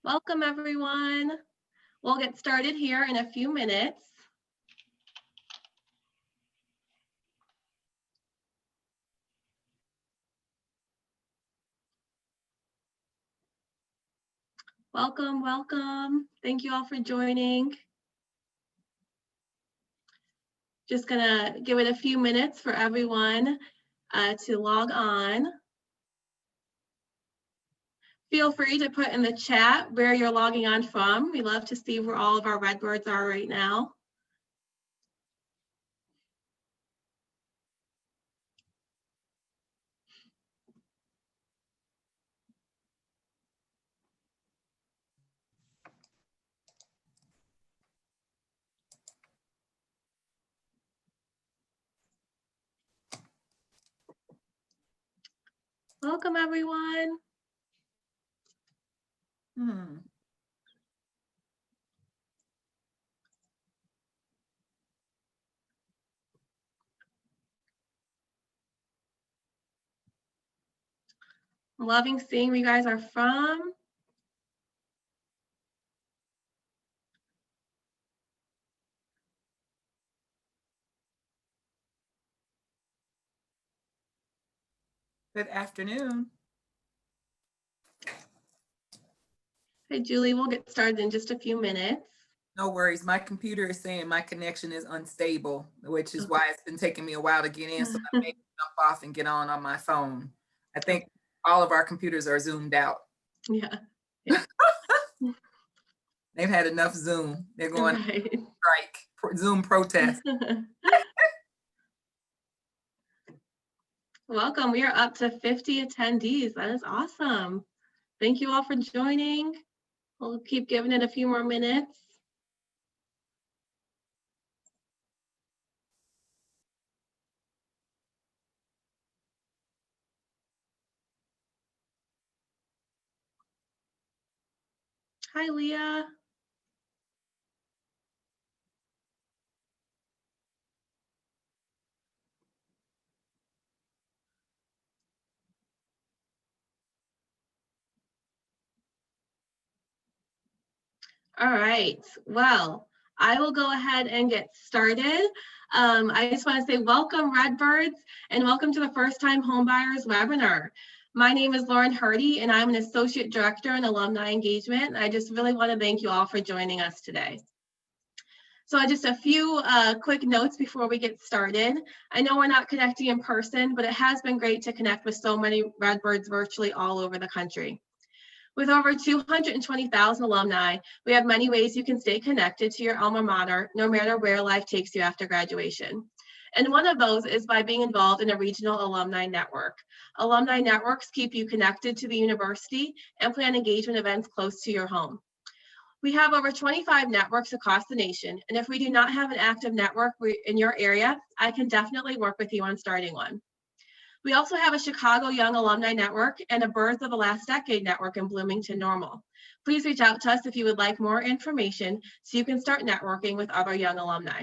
Welcome, everyone. We'll get started here in a few minutes. Welcome, welcome. Thank you all for joining. Just gonna give it a few minutes for everyone to log on. Feel free to put in the chat where you're logging on from. We love to see where all of our Redbirds are right now. Welcome, everyone. Loving seeing where you guys are from. Good afternoon. Hey, Julie, we'll get started in just a few minutes. No worries. My computer is saying my connection is unstable, which is why it's been taking me a while to get in. So I may jump off and get on my phone. I think all of our computers are zoomed out. Yeah. They've had enough Zoom. They're going Right. strike, Zoom protest. Welcome. We are up to 50 attendees. That is awesome. Thank you all for joining. We'll keep giving it a few more minutes. Hi, Leah. All right. Well, I will go ahead and get started. I just want to say welcome, Redbirds, and welcome to the First Time Homebuyers webinar. My name is Lauren Hardy, and I'm an Associate Director in Alumni Engagement. I just really want to thank you all for joining us today. So just a few quick notes before we get started. I know we're not connecting in person, but it has been great to connect with so many Redbirds virtually all over the country. With over 220,000 alumni, we have many ways you can stay connected to your alma mater, no matter where life takes you after graduation. And one of those is by being involved in a regional alumni network. Alumni networks keep you connected to the university and plan engagement events close to your home. We have over 25 networks across the nation, and if we do not have an active network in your area, I can definitely work with you on starting one. We also have a Chicago Young Alumni Network and a Birth of the Last Decade Network in Bloomington Normal. Please reach out to us if you would like more information so you can start networking with other young alumni.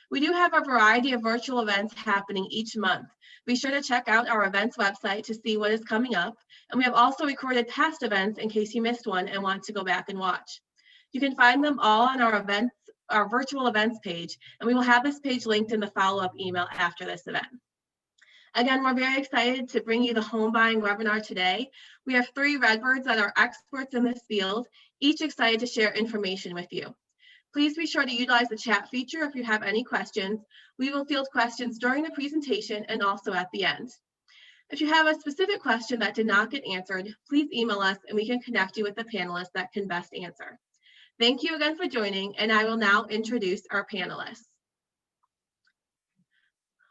We do have a variety of virtual events happening each month. Be sure to check out our events website to see what is coming up. And we have also recorded past events in case you missed one and want to go back and watch. You can find them all on our virtual events page, and we will have this page linked in the follow-up email after this event. Again, we're very excited to bring you the home buying webinar today. We have 3 Redbirds that are experts in this field, each excited to share information with you. Please be sure to utilize the chat feature if you have any questions. We will field questions during the presentation and also at the end. If you have a specific question that did not get answered, please email us and we can connect you with the panelists that can best answer. Thank you again for joining, and I will now introduce our panelists.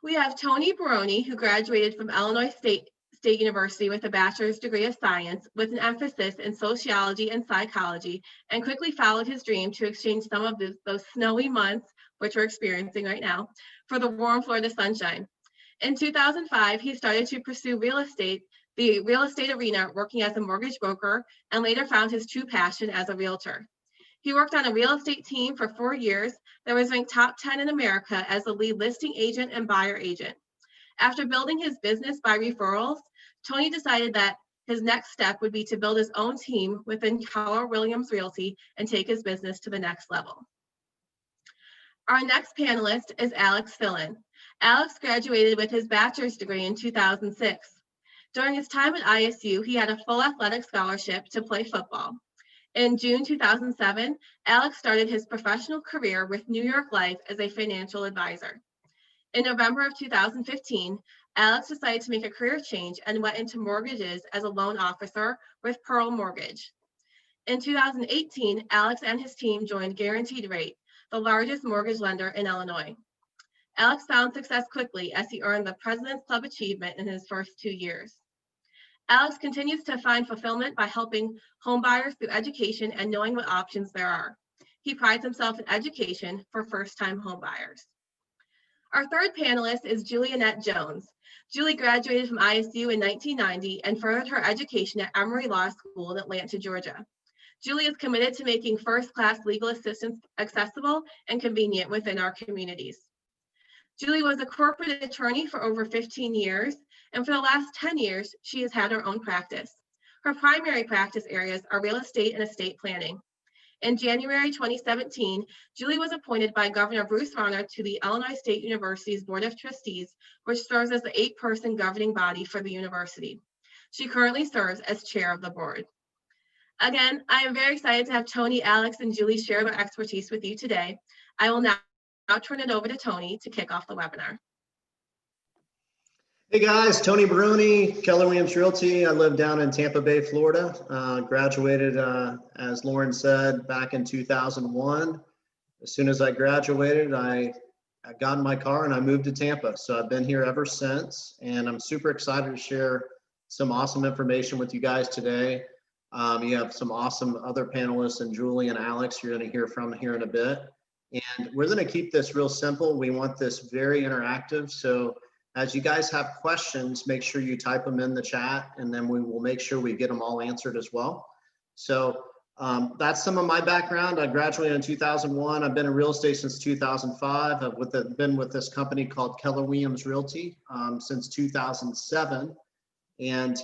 We have Tony Baroni, who graduated from Illinois State University with a bachelor's degree of science with an emphasis in sociology and psychology, and quickly followed his dream to exchange some of those snowy months, which we're experiencing right now, for the warm Florida sunshine. In 2005, he started to pursue the real estate arena, working as a mortgage broker, and later found his true passion as a realtor. He worked on a real estate team for 4 years that was ranked top 10 in America as the lead listing agent and buyer agent. After building his business by referrals, Tony decided that His next step would be to build his own team within Keller Williams Realty and take his business to the next level. Our next panelist is Alex Filin. Alex graduated with his bachelor's degree in 2006. During his time at ISU, he had a full athletic scholarship to play football. In June 2007, Alex started his professional career with New York Life as a financial advisor. In November of 2015, Alex decided to make a career change and went into mortgages as a loan officer with Perl Mortgage. In 2018, Alex and his team joined Guaranteed Rate, the largest mortgage lender in Illinois. Alex found success quickly as he earned the President's Club achievement in his first 2 years. Alex continues to find fulfillment by helping homebuyers through education and knowing what options there are. He prides himself in education for first-time homebuyers. Our third panelist is Julie Annette Jones. Julie graduated from ISU in 1990 and furthered her education at Emory Law School in Atlanta, Georgia. Julie is committed to making first-class legal assistance accessible and convenient within our communities. Julie was a corporate attorney for over 15 years, and for the last 10 years, she has had her own practice. Her primary practice areas are real estate and estate planning. In January 2017, Julie was appointed by Governor Bruce Rauner to the Illinois State University's Board of Trustees, which serves as the 8-person governing body for the university. She currently serves as chair of the board. Again, I am very excited to have Tony, Alex, and Julie share their expertise with you today. I will now turn it over to Tony to kick off the webinar. Hey guys, Tony Baroni, Keller Williams Realty. I live down in Tampa Bay, Florida. Graduated, as Lauren said, back in 2001. As soon as I graduated, I got in my car and I moved to Tampa. So I've been here ever since, and I'm super excited to share some awesome information with you guys today. You have some awesome other panelists, and Julie and Alex you're going to hear from here in a bit. And we're going to keep this real simple. We want this very interactive. So as you guys have questions, make sure you type them in the chat, and then we will make sure we get them all answered as well. So that's some of my background. I graduated in 2001. I've been in real estate since 2005. I've been with this company called Keller Williams Realty since 2007. And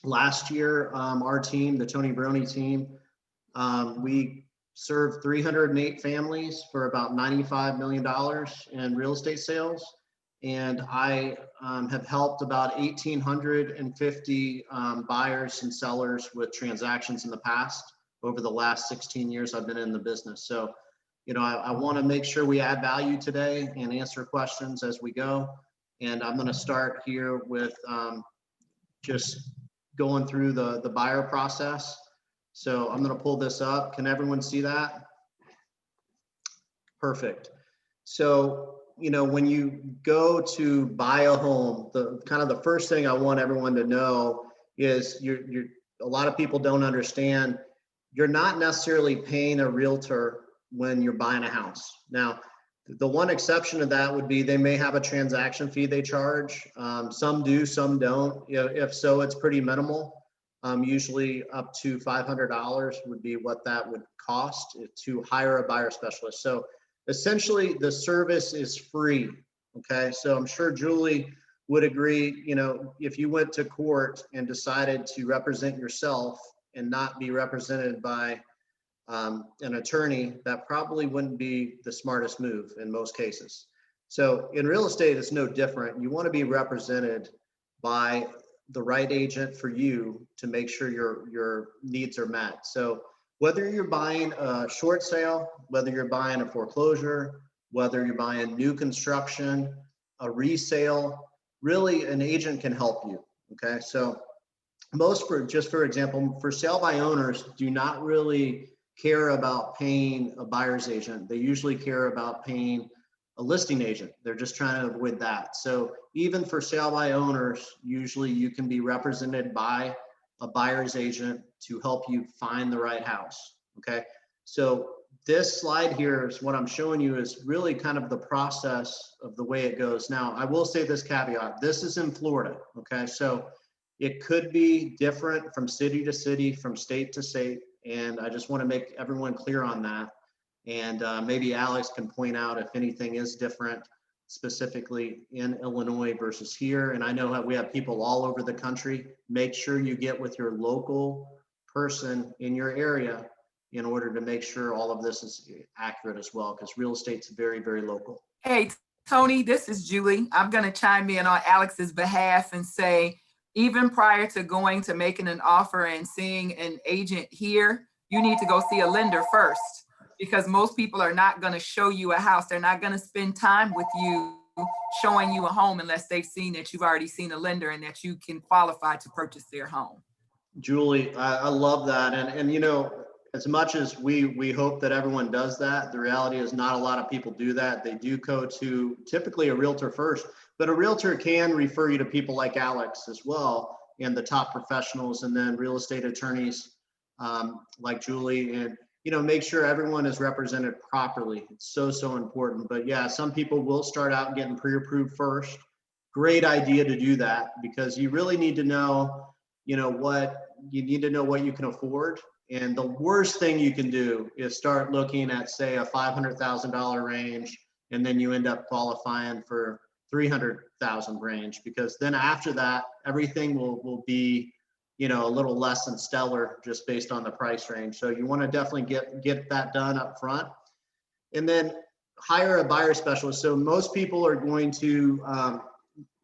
last year, our team, the Tony Baroni team, we served 308 families for about $95 million in real estate sales. And I have helped about 1,850 buyers and sellers with transactions in the past over the last 16 years I've been in the business. So, you know, I want to make sure we add value today and answer questions as we go. And I'm going to start here with just going through the buyer process. So I'm going to pull this up. Can everyone see that? Perfect. So, you know, when you go to buy a home, the first thing I want everyone to know is a lot of people don't understand, you're not necessarily paying a realtor when you're buying a house. Now, the one exception to that would be they may have a transaction fee they charge. Some do, some don't. If so, it's pretty minimal. Usually up to $500 would be what that would cost to hire a buyer specialist. So essentially the service is free. Okay. So I'm sure Julie would agree, you know, if you went to court and decided to represent yourself and not be represented by an attorney, that probably wouldn't be the smartest move in most cases. So in real estate, it's no different. You want to be represented by the right agent for you to make sure your needs are met. So whether you're buying a short sale, whether you're buying a foreclosure, whether you're buying new construction, a resale, really an agent can help you. Okay. So for example, for sale by owners do not really care about paying a buyer's agent. They usually care about paying a listing agent. They're just trying to avoid that. So even for sale by owners, usually you can be represented by a buyer's agent to help you find the right house. Okay. So this slide here is what I'm showing you is really kind of the process of the way it goes. Now, I will say this caveat, this is in Florida. Okay. So it could be different from city to city, from state to state. And I just want to make everyone clear on that. And maybe Alex can point out if anything is different. specifically in Illinois versus here. And I know that we have people all over the country. Make sure you get with your local person in your area in order to make sure all of this is accurate as well, because real estate's very, very local. Hey, Tony, this is Julie. I'm going to chime in on Alex's behalf and say, even prior to going to making an offer and seeing an agent here, you need to go see a lender first, because most people are not going to show you a house. They're not going to spend time with you showing you a home unless they've seen that you've already seen a lender and that you can qualify to purchase their home. Julie, I love that. And you know, as much as we hope that everyone does that, the reality is not a lot of people do that. They do go to typically a realtor first, but a realtor can refer you to people like Alex as well, and the top professionals, and then real estate attorneys like Julie, and you know, make sure everyone is represented properly. It's so important. But yeah, some people will start out getting pre-approved first. Great idea to do that, because you really need to know, you know, what you can afford. And the worst thing you can do is start looking at, say, a $500,000 range, and then you end up qualifying for 300,000 range, because then after that, everything will be, you know, a little less than stellar just based on the price range. So you want to definitely get that done up front, and then hire a buyer specialist. So most people are going to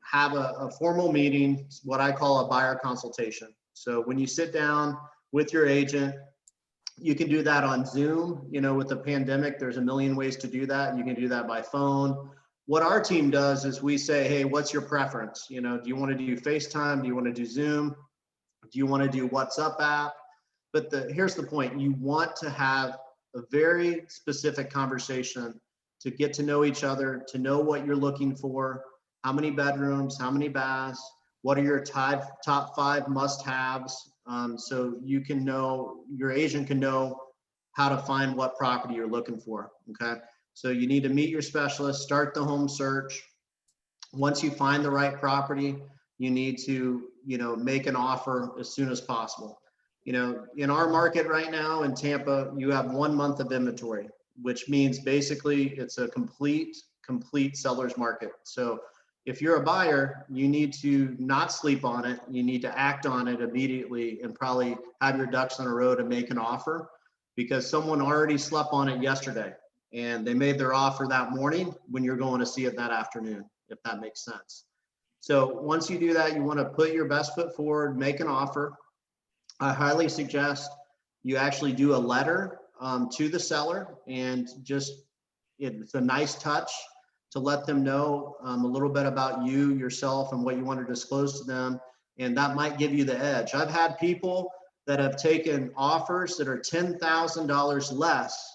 have a formal meeting, what I call a buyer consultation. So when you sit down with your agent, you can do that on Zoom. You know, with the pandemic, there's a million ways to do that. You can do that by phone. What our team does is we say, hey, what's your preference? You know, do you want to do FaceTime? Do you want to do Zoom? Do you want to do WhatsApp app? But here's the point. You want to have a very specific conversation to get to know each other, to know what you're looking for, how many bedrooms, how many baths, what are your top 5 must-haves, so you can know, your agent can know how to find what property you're looking for, okay? So you need to meet your specialist, start the home search. Once you find the right property, you need to, you know, make an offer as soon as possible. You know, in our market right now in Tampa, you have 1 month of inventory, which means basically it's a complete seller's market. So if you're a buyer, you need to not sleep on it. You need to act on it immediately and probably have your ducks in a row to make an offer, because someone already slept on it yesterday and they made their offer that morning when you're going to see it that afternoon, if that makes sense. So once you do that, you want to put your best foot forward, make an offer. I highly suggest you actually do a letter to the seller, and just, it's a nice touch to let them know a little bit about you, yourself, and what you want to disclose to them. And that might give you the edge. I've had people that have taken offers that are $10,000 less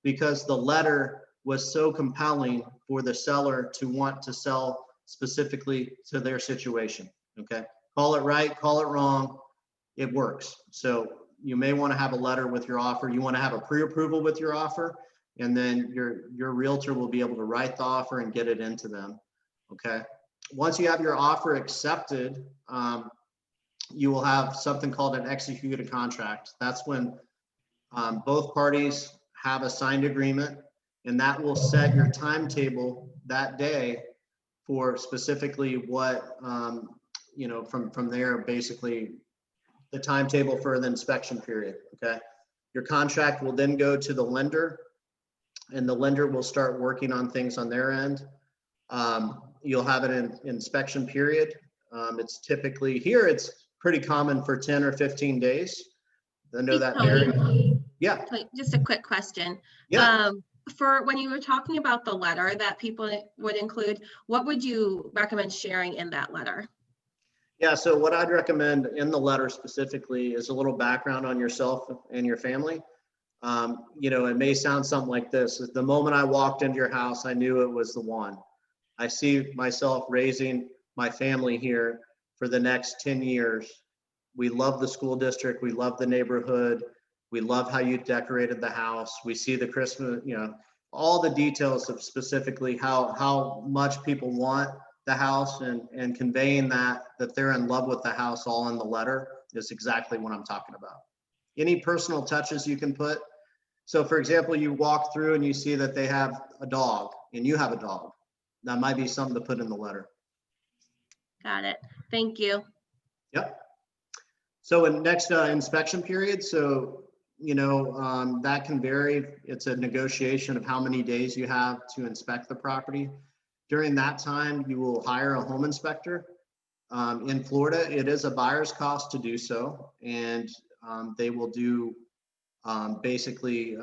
because the letter was so compelling for the seller to want to sell specifically to their situation, okay? Call it right, call it wrong, it works. So you may want to have a letter with your offer. You want to have a pre-approval with your offer, and then your realtor will be able to write the offer and get it into them, okay? Once you have your offer accepted, you will have something called an executed contract. That's when both parties have a signed agreement, and that will set your timetable that day for specifically what, you know, from there, basically the timetable for the inspection period, okay? Your contract will then go to the lender, and the lender will start working on things on their end. You'll have an inspection period. It's typically, here it's pretty common for 10 or 15 days. I know that varies. Yeah. Just a quick question. Yeah. For when you were talking about the letter that people would include, what would you recommend sharing in that letter? Yeah, so what I'd recommend in the letter specifically is a little background on yourself and your family. You know, it may sound something like this: the moment I walked into your house, I knew it was the one. I see myself raising my family here for the next 10 years. We love the school district. We love the neighborhood. We love how you decorated the house. We see the Christmas, you know, all the details of specifically how much people want the house, and conveying that they're in love with the house all in the letter is exactly what I'm talking about. Any personal touches you can put. So for example, you walk through and you see that they have a dog and you have a dog. that might be something to put in the letter. Got it. Thank you. Yep. So in next inspection period, so, that can vary. It's a negotiation of how many days you have to inspect the property. During that time, you will hire a home inspector. In Florida, it is a buyer's cost to do so, and they will do basically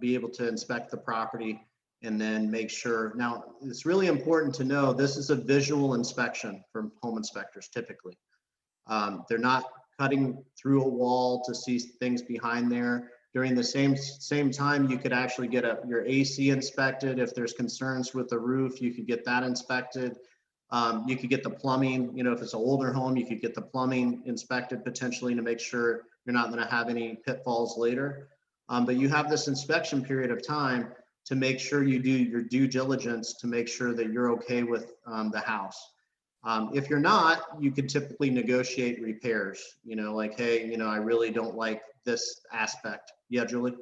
be able to inspect the property and then make sure. Now, it's really important to know this is a visual inspection from home inspectors typically. They're not cutting through a wall to see things behind there. During the same time, you could actually get your AC inspected. If there's concerns with the roof, you could get that inspected. You could get the plumbing, if it's an older home, you could get the plumbing inspected potentially to make sure you're not going to have any pitfalls later. But you have this inspection period of time to make sure you do your due diligence to make sure that you're okay with the house. If you're not, you could typically negotiate repairs, like, hey, I really don't like this aspect. Yeah, Julie?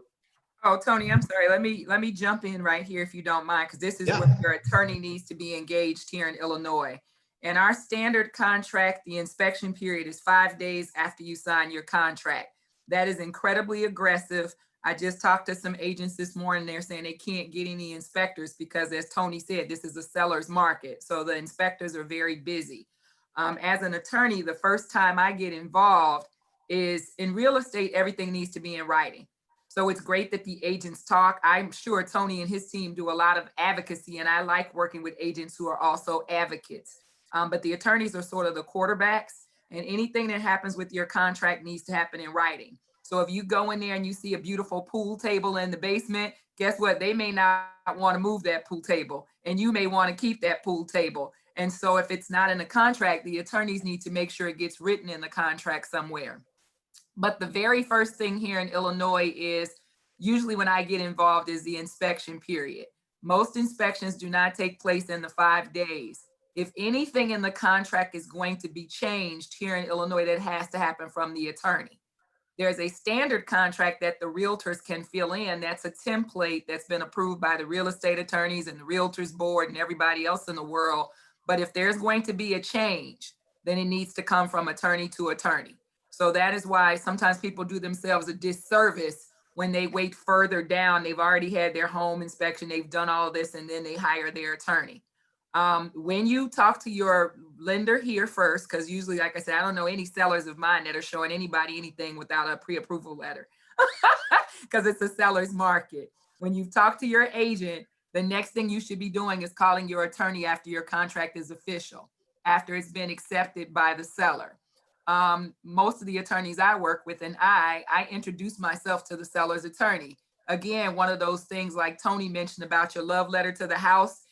Oh, Tony, I'm sorry. Let me jump in right here if you don't mind, because this is where your attorney needs to be engaged here in Illinois. In our standard contract, the inspection period is 5 days after you sign your contract. That is incredibly aggressive. I just talked to some agents this morning. They're saying they can't get any inspectors because, as Tony said, this is a seller's market. So the inspectors are very busy. As an attorney, the first time I get involved is in real estate, everything needs to be in writing. So it's great that the agents talk. I'm sure Tony and his team do a lot of advocacy, and I like working with agents who are also advocates. But the attorneys are sort of the quarterbacks, and anything that happens with your contract needs to happen in writing. So if you go in there and you see a beautiful pool table in the basement, guess what? They may not want to move that pool table, and you may want to keep that pool table. And so if it's not in the contract, the attorneys need to make sure it gets written in the contract somewhere. But the very first thing here in Illinois is usually when I get involved is the inspection period. Most inspections do not take place in the 5 days. If anything in the contract is going to be changed here in Illinois, that has to happen from the attorney. There's a standard contract that the realtors can fill in. That's a template that's been approved by the real estate attorneys and the realtors board and everybody else in the world. But if there's going to be a change, then it needs to come from attorney to attorney. So that is why sometimes people do themselves a disservice when they wait further down. They've already had their home inspection, they've done all this, and then they hire their attorney. When you talk to your lender here first, because usually, like I said, I don't know any sellers of mine that are showing anybody anything without a pre-approval letter, because it's a seller's market. When you talk to your agent, the next thing you should be doing is calling your attorney after your contract is official, after it's been accepted by the seller. Most of the attorneys I work with, and I introduce myself to the seller's attorney. Again, one of those things like Tony mentioned about your love letter to the house.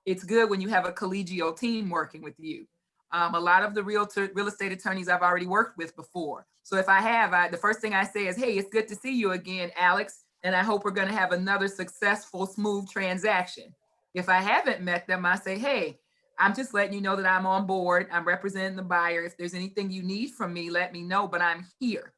It's good when you have a collegial team working with you. A lot of the real estate attorneys I've already worked with before. So if I have, the first thing I say is, hey, it's good to see you again, Alex. And I hope we're going to have another successful, smooth transaction. If I haven't met them, I say, hey, I'm just letting you know that I'm on board. I'm representing the buyer. If there's anything you need from me, let me know, but I'm here.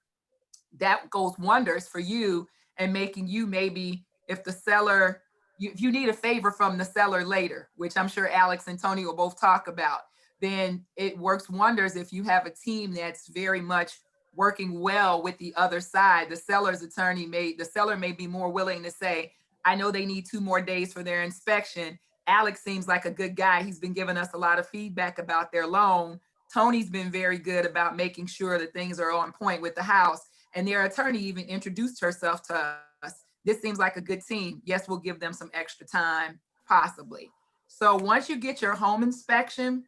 That goes wonders for you and making you maybe, if the seller, if you need a favor from the seller later, which I'm sure Alex and Tony will both talk about, then it works wonders if you have a team that's very much working well with the other side. The seller's attorney the seller may be more willing to say, I know they need 2 more days for their inspection. Alex seems like a good guy. He's been giving us a lot of feedback about their loan. Tony's been very good about making sure that things are on point with the house. And their attorney even introduced herself to us. This seems like a good team. Yes, we'll give them some extra time, possibly. So once you get your home inspection,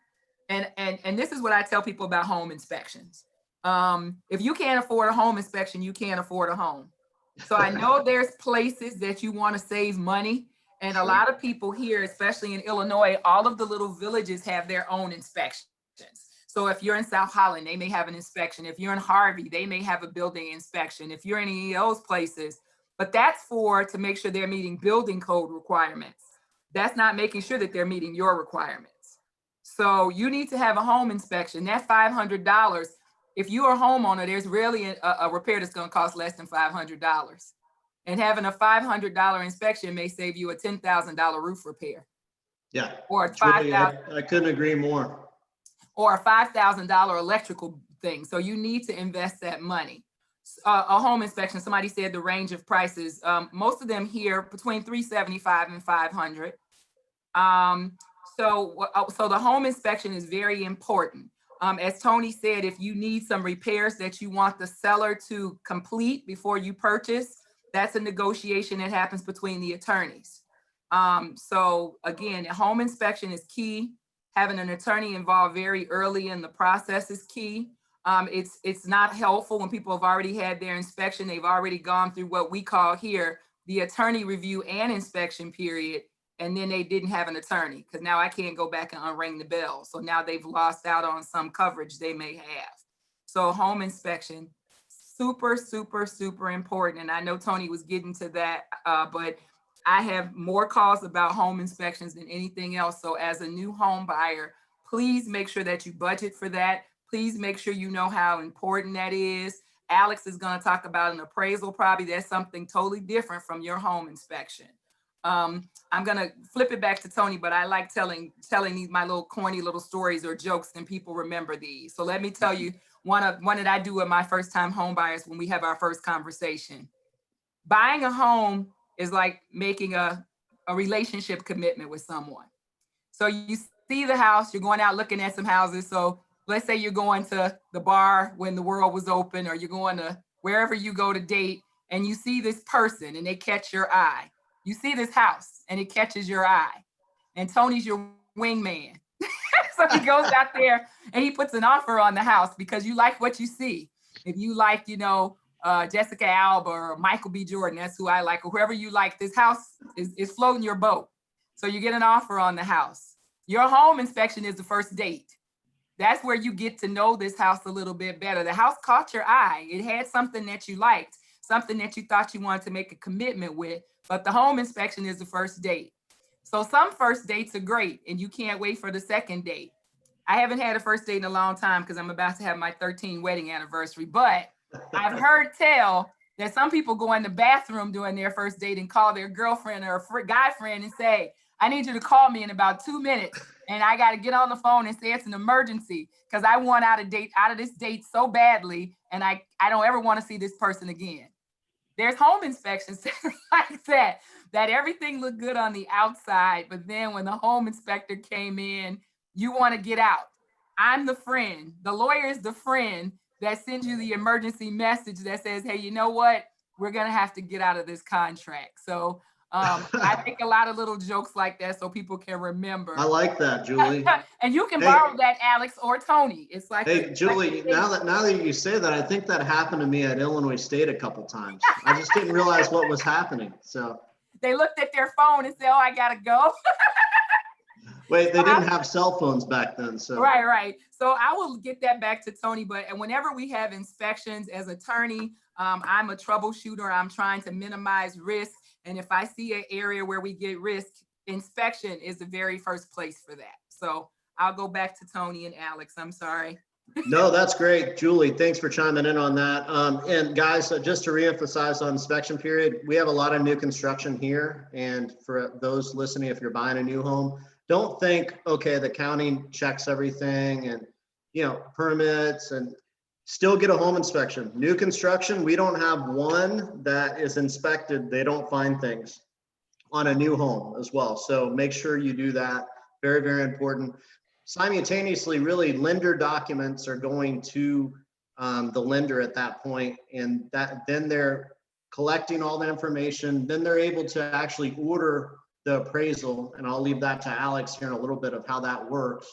and this is what I tell people about home inspections. If you can't afford a home inspection, you can't afford a home. So I know there's places that you want to save money. And a lot of people here, especially in Illinois, all of the little villages have their own inspections. So if you're in South Holland, they may have an inspection. If you're in Harvey, they may have a building inspection. If you're in any of those places, but that's to make sure they're meeting building code requirements. That's not making sure that they're meeting your requirements. So you need to have a home inspection. That $500, if you're a homeowner, there's rarely a repair that's going to cost less than $500. And having a $500 inspection may save you a $10,000 roof repair. Yeah. or Julie, $5,000 I couldn't agree more. or a $5,000 electrical thing. So you need to invest that money. A home inspection, somebody said the range of prices, most of them here between $375 and $500. So the home inspection is very important. As Tony said, if you need some repairs that you want the seller to complete before you purchase, that's a negotiation that happens between the attorneys. So again, a home inspection is key. Having an attorney involved very early in the process is key. It's not helpful when people have already had their inspection. They've already gone through what we call here the attorney review and inspection period, and then they didn't have an attorney, because now I can't go back and unring the bell. So now they've lost out on some coverage they may have. So home inspection, super, super, super important. And I know Tony was getting to that, but I have more calls about home inspections than anything else. So as a new home buyer, please make sure that you budget for that. Please make sure you know how important that is. Alex is going to talk about an appraisal. Probably that's something totally different from your home inspection. I'm going to flip it back to Tony, but I like telling these my little corny little stories or jokes, and people remember these. So let me tell you one that I do with my first time home buyers when we have our first conversation. Buying a home is like making a relationship commitment with someone. So you see the house, you're going out looking at some houses. So let's say you're going to the bar when the world was open, or you're going to wherever you go to date, and you see this person and they catch your eye. You see this house and it catches your eye, and Tony's your wingman. So he goes out there and he puts an offer on the house because you like what you see. If you like, Jessica Alba or Michael B. Jordan, that's who I like, or whoever you like, this house is floating your boat. So you get an offer on the house. Your home inspection is the first date. That's where you get to know this house a little bit better. The house caught your eye. It had something that you liked, something that you thought you wanted to make a commitment with, but the home inspection is the first date. So some first dates are great and you can't wait for the second date. I haven't had a first date in a long time because I'm about to have my 13th wedding anniversary, but I've heard tell that some people go in the bathroom during their first date and call their girlfriend or a guy friend and say, I need you to call me in about 2 minutes. And I got to get on the phone and say it's an emergency because I want out of this date so badly. And I don't ever want to see this person again. There's home inspections like that everything looked good on the outside. But then when the home inspector came in, you want to get out. I'm the friend. The lawyer is the friend that sends you the emergency message that says, hey, you know what? We're going to have to get out of this contract. So I make a lot of little jokes like that so people can remember. I like that, Julie. And you can borrow that, Alex or Tony. It's like, hey, Julie, now that you say that, I think that happened to me at Illinois State a couple times. I just didn't realize what was happening. So they looked at their phone and said, oh, I got to go. Wait, they didn't have cell phones back then. So Right. So I will get that back to Tony, but whenever we have inspections as attorney, I'm a troubleshooter. I'm trying to minimize risk. And if I see an area where we get risk, inspection is the very first place for that. So I'll go back to Tony and Alex. I'm sorry. No, that's great. Julie, thanks for chiming in on that. And guys, just to reemphasize on inspection period, we have a lot of new construction here. And for those listening, if you're buying a new home, don't think, okay, the county checks everything and, permits, and still get a home inspection. New construction, we don't have one that is inspected. They don't find things on a new home as well. So make sure you do that. Very, very important. Simultaneously, really, lender documents are going to the lender at that point, and then they're collecting all the information. Then they're able to actually order the appraisal, and I'll leave that to Alex here in a little bit of how that works.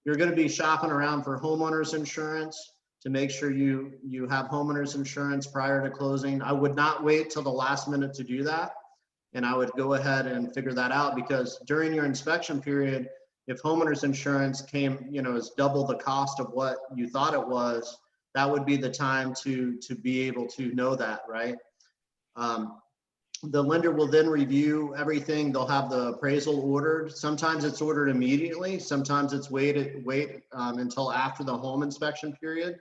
You're going to be shopping around for homeowners insurance to make sure you have homeowners insurance prior to closing. I would not wait till the last minute to do that, and I would go ahead and figure that out, because during your inspection period, if homeowners insurance came, is double the cost of what you thought it was, that would be the time to be able to know that, right? The lender will then review everything. They'll have the appraisal ordered. Sometimes it's ordered immediately. Sometimes it's wait until after the home inspection period.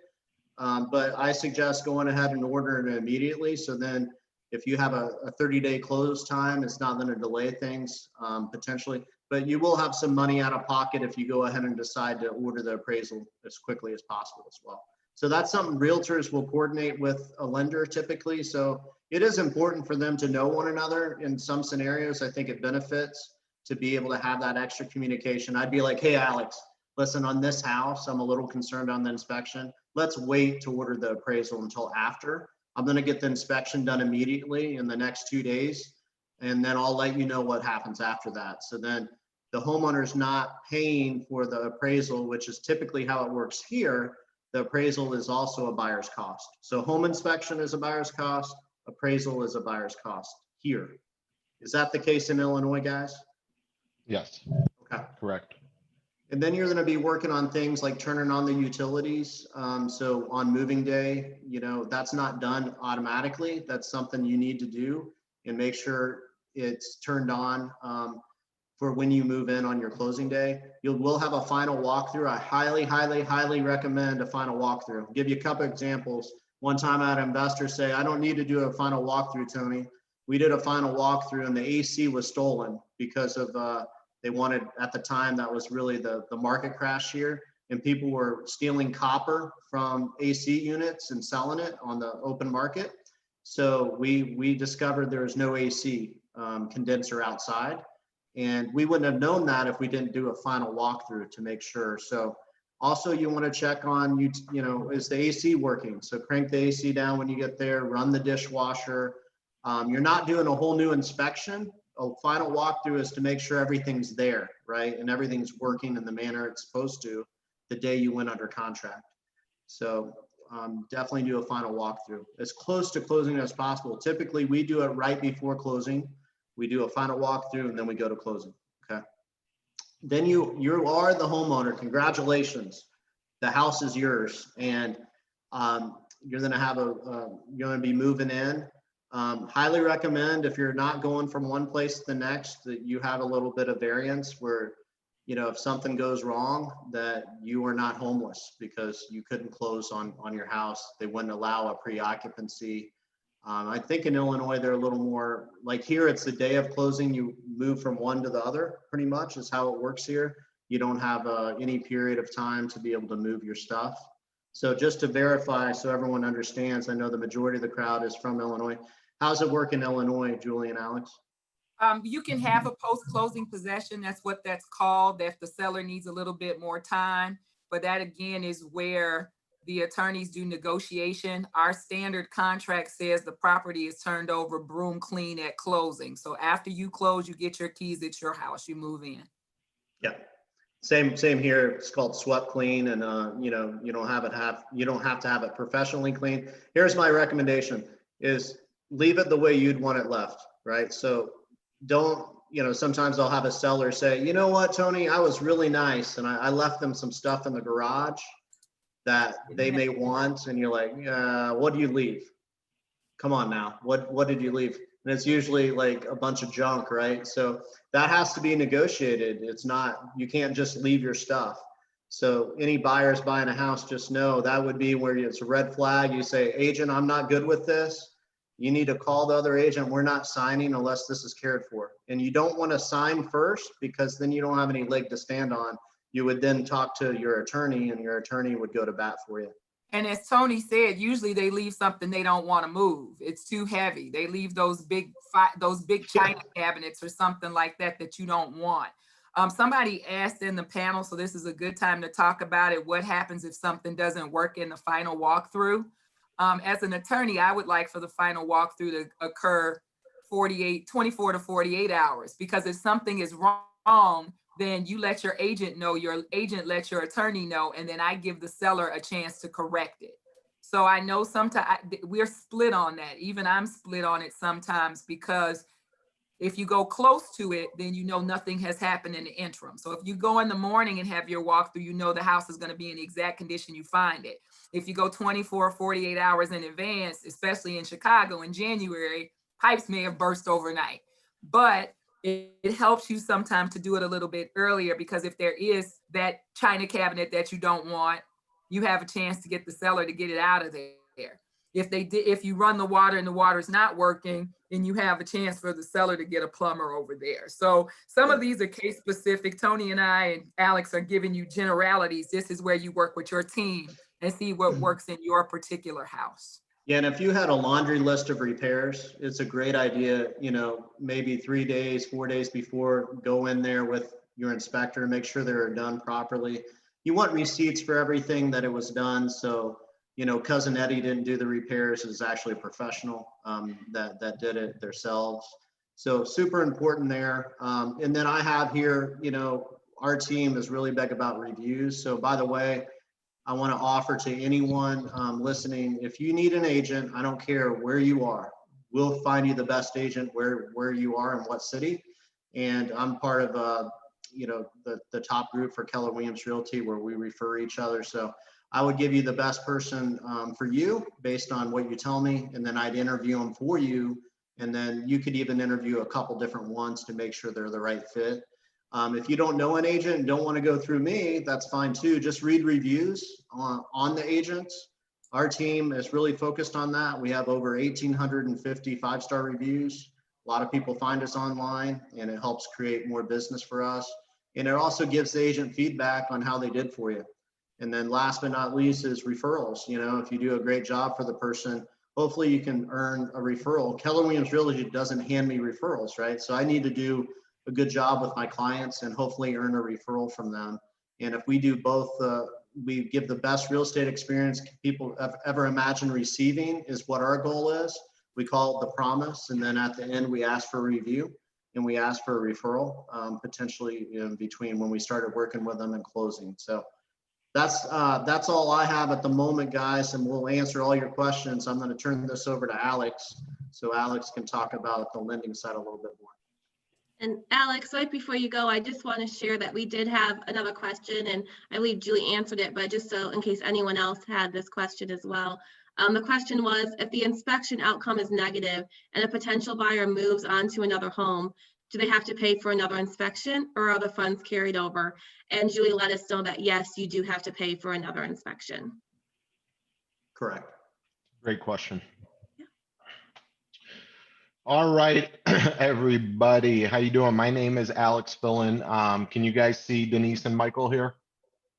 But I suggest going ahead and ordering it immediately. So then if you have a 30-day close time, it's not going to delay things potentially. but you will have some money out of pocket if you go ahead and decide to order the appraisal as quickly as possible as well. So that's something realtors will coordinate with a lender typically. So it is important for them to know one another. In some scenarios, I think it benefits to be able to have that extra communication. I'd be like, hey, Alex, listen, on this house, I'm a little concerned on the inspection. Let's wait to order the appraisal until after. I'm going to get the inspection done immediately in the next 2 days, and then I'll let you know what happens after that. So then the homeowner's not paying for the appraisal, which is typically how it works here. The appraisal is also a buyer's cost. So home inspection is a buyer's cost, appraisal is a buyer's cost here. Is that the case in Illinois, guys? Yes, Okay. correct. And then you're going to be working on things like turning on the utilities. So on moving day, you know, that's not done automatically. That's something you need to do and make sure it's turned on for when you move in on your closing day. You will have a final walkthrough. I highly, highly, highly recommend a final walkthrough. I'll give you a couple examples. One time I had investors say, I don't need to do a final walkthrough, Tony. We did a final walkthrough and the AC was stolen because of they wanted, at the time, that was really the market crash here, and people were stealing copper from AC units and selling it on the open market. So we discovered there was no AC condenser outside, and we wouldn't have known that if we didn't do a final walkthrough to make sure. So also you want to check on, you know, is the AC working? So crank the AC down when you get there, run the dishwasher. You're not doing a whole new inspection. A final walkthrough is to make sure everything's there, right? And everything's working in the manner it's supposed to the day you went under contract. So definitely do a final walkthrough as close to closing as possible. Typically we do it right before closing. We do a final walkthrough and then we go to closing, okay? Then you are the homeowner. Congratulations. The house is yours, and you're gonna be moving in. Highly recommend, if you're not going from one place to the next, that you have a little bit of variance where, you know, if something goes wrong, that you are not homeless because you couldn't close on your house. They wouldn't allow a pre-occupancy. I think in Illinois, they're a little more, like here, it's the day of closing, you move from one to the other, pretty much is how it works here. You don't have any period of time to be able to move your stuff. So just to verify, so everyone understands, I know the majority of the crowd is from Illinois. How's it work in Illinois, Julie and Alex? You can have a post-closing possession. That's what that's called, if the seller needs a little bit more time. But that again is where the attorneys do negotiation. Our standard contract says the property is turned over broom clean at closing. So after you close, you get your keys, it's your house, you move in. Yeah, same here. It's called swept clean, and you know, you don't have to have it professionally clean. Here's my recommendation: is leave it the way you'd want it left, right? So don't, you know, sometimes I'll have a seller say, you know what, Tony, I was really nice and I left them some stuff in the garage that they may want, and you're like, what do you leave? Come on now, what did you leave? And it's usually like a bunch of junk, right? So that has to be negotiated. It's not, you can't just leave your stuff. So any buyers buying a house, just know that would be where it's a red flag. You say, agent, I'm not good with this. You need to call the other agent. We're not signing unless this is cared for. And you don't want to sign first, because then you don't have any leg to stand on. You would then talk to your attorney, and your attorney would go to bat for you. And as Tony said, usually they leave something they don't want to move. It's too heavy. They leave those big china cabinets or something like that that you don't want. Somebody asked in the panel, so this is a good time to talk about it. What happens if something doesn't work in the final walkthrough? As an attorney, I would like for the final walkthrough to occur 24 to 48 hours, because if something is wrong, then you let your agent know, your agent lets your attorney know, and then I give the seller a chance to correct it. So I know sometimes we're split on that. Even I'm split on it sometimes, because if you go close to it, then you know nothing has happened in the interim. So if you go in the morning and have your walkthrough, you know the house is going to be in the exact condition you find it. If you go 24 or 48 hours in advance, especially in Chicago in January, pipes may have burst overnight. But it helps you sometimes to do it a little bit earlier, because if there is that china cabinet that you don't want, you have a chance to get the seller to get it out of there. if you run the water and the water's not working, then you have a chance for the seller to get a plumber over there. So some of these are case specific. Tony and I and Alex are giving you generalities. This is where you work with your team and see what works in your particular house. Yeah, and if you had a laundry list of repairs, it's a great idea, maybe 3 days, 4 days before, go in there with your inspector, make sure they're done properly. You want receipts for everything that it was done. So, Cousin Eddie didn't do the repairs, is actually a professional that did it themselves. So super important there. And then I have here, our team is really big about reviews. So by the way, I want to offer to anyone listening, if you need an agent, I don't care where you are, we'll find you the best agent where you are and what city. And I'm part of the top group for Keller Williams Realty, where we refer each other. So I would give you the best person for you based on what you tell me, and then I'd interview them for you. And then you could even interview a couple different ones to make sure they're the right fit. If you don't know an agent and don't want to go through me, that's fine too. Just read reviews on the agents. Our team is really focused on that. We have over 1,850 5-star reviews. A lot of people find us online, and it helps create more business for us. And it also gives the agent feedback on how they did for you. And then last but not least is referrals. If you do a great job for the person, hopefully you can earn a referral. Keller Williams Realty doesn't hand me referrals, right? So I need to do a good job with my clients and hopefully earn a referral from them. And if we do both, we give the best real estate experience people have ever imagined receiving, is what our goal is. We call it the promise. And then at the end, we ask for a review and we ask for a referral, potentially in between when we started working with them and closing. So that's all I have at the moment, guys, and we'll answer all your questions. I'm going to turn this over to Alex, so Alex can talk about the lending side a little bit more. And Alex, right before you go, I just want to share that we did have another question, and I believe Julie answered it, but just so in case anyone else had this question as well. The question was, if the inspection outcome is negative and a potential buyer moves on to another home, do they have to pay for another inspection, or are the funds carried over? And Julie let us know that yes, you do have to pay for another inspection. Correct. Great question. Yeah. All right, everybody, how you doing? My name is Alex Filin. Can you guys see Denise and Michael here?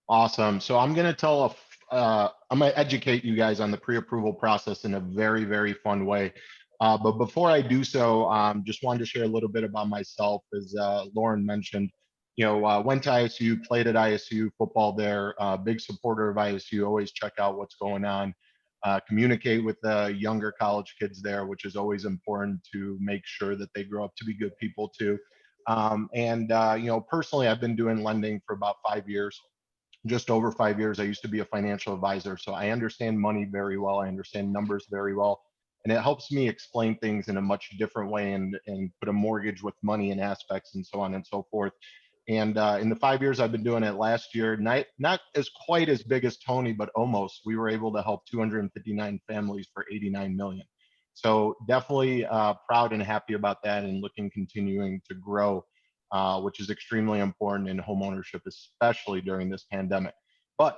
Awesome. So I'm going to I'm going to educate you guys on the pre-approval process in a very, very fun way. But before I do so, just wanted to share a little bit about myself. As Lauren mentioned, went to ISU, played at ISU football there, big supporter of ISU, always check out what's going on, communicate with the younger college kids there, which is always important to make sure that they grow up to be good people too. Personally, I've been doing lending for about 5 years. Just over 5 years. I used to be a financial advisor, so I understand money very well. I understand numbers very well, and it helps me explain things in a much different way and put a mortgage with money and aspects and so on and so forth. And in the 5 years I've been doing it, last year, not as quite as big as Tony, but almost, we were able to help 259 families for 89 million. So definitely proud and happy about that, and continuing to grow. Which is extremely important in homeownership, especially during this pandemic. But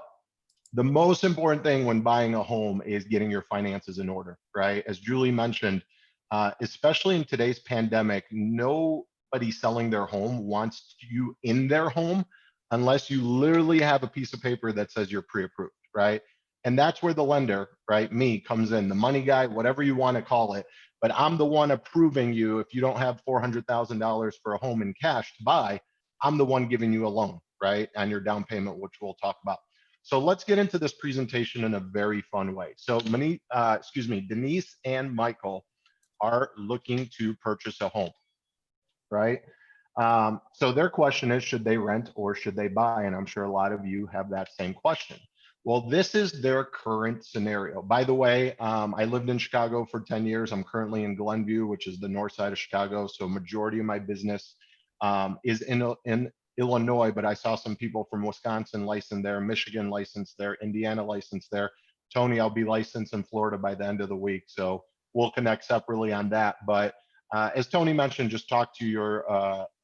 the most important thing when buying a home is getting your finances in order, right? As Julie mentioned, especially in today's pandemic, nobody selling their home wants you in their home unless you literally have a piece of paper that says you're pre-approved, right? And that's where the lender, right, me, comes in, the money guy, whatever you want to call it. But I'm the one approving you. If you don't have $400,000 for a home in cash to buy, I'm the one giving you a loan, right, on your down payment, which we'll talk about. So let's get into this presentation in a very fun way. So Denise and Michael are looking to purchase a home, right? So their question is, should they rent or should they buy? And I'm sure a lot of you have that same question. Well, this is their current scenario. By the way, I lived in Chicago for 10 years. I'm currently in Glenview, which is the north side of Chicago. So majority of my business is in Illinois, but I saw some people from Wisconsin licensed there, Michigan licensed there, Indiana licensed there. Tony, I'll be licensed in Florida by the end of the week. So we'll connect separately on that. But as Tony mentioned, just talk to your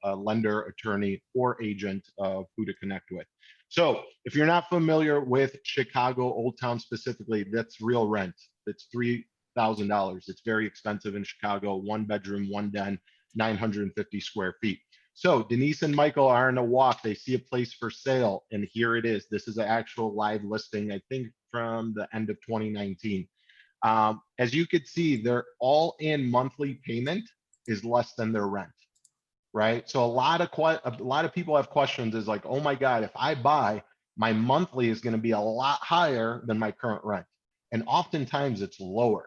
lender, attorney, or agent of who to connect with. So if you're not familiar with Chicago, Old Town specifically, that's real rent. it's $3,000. It's very expensive in Chicago, 1 bedroom, 1 den, 950 square feet. So Denise and Michael are on a walk. They see a place for sale, and here it is. This is an actual live listing, I think from the end of 2019. As you could see, their all-in monthly payment is less than their rent, right? So a lot of people have questions is like, oh my God, if I buy, my monthly is going to be a lot higher than my current rent. And oftentimes it's lower.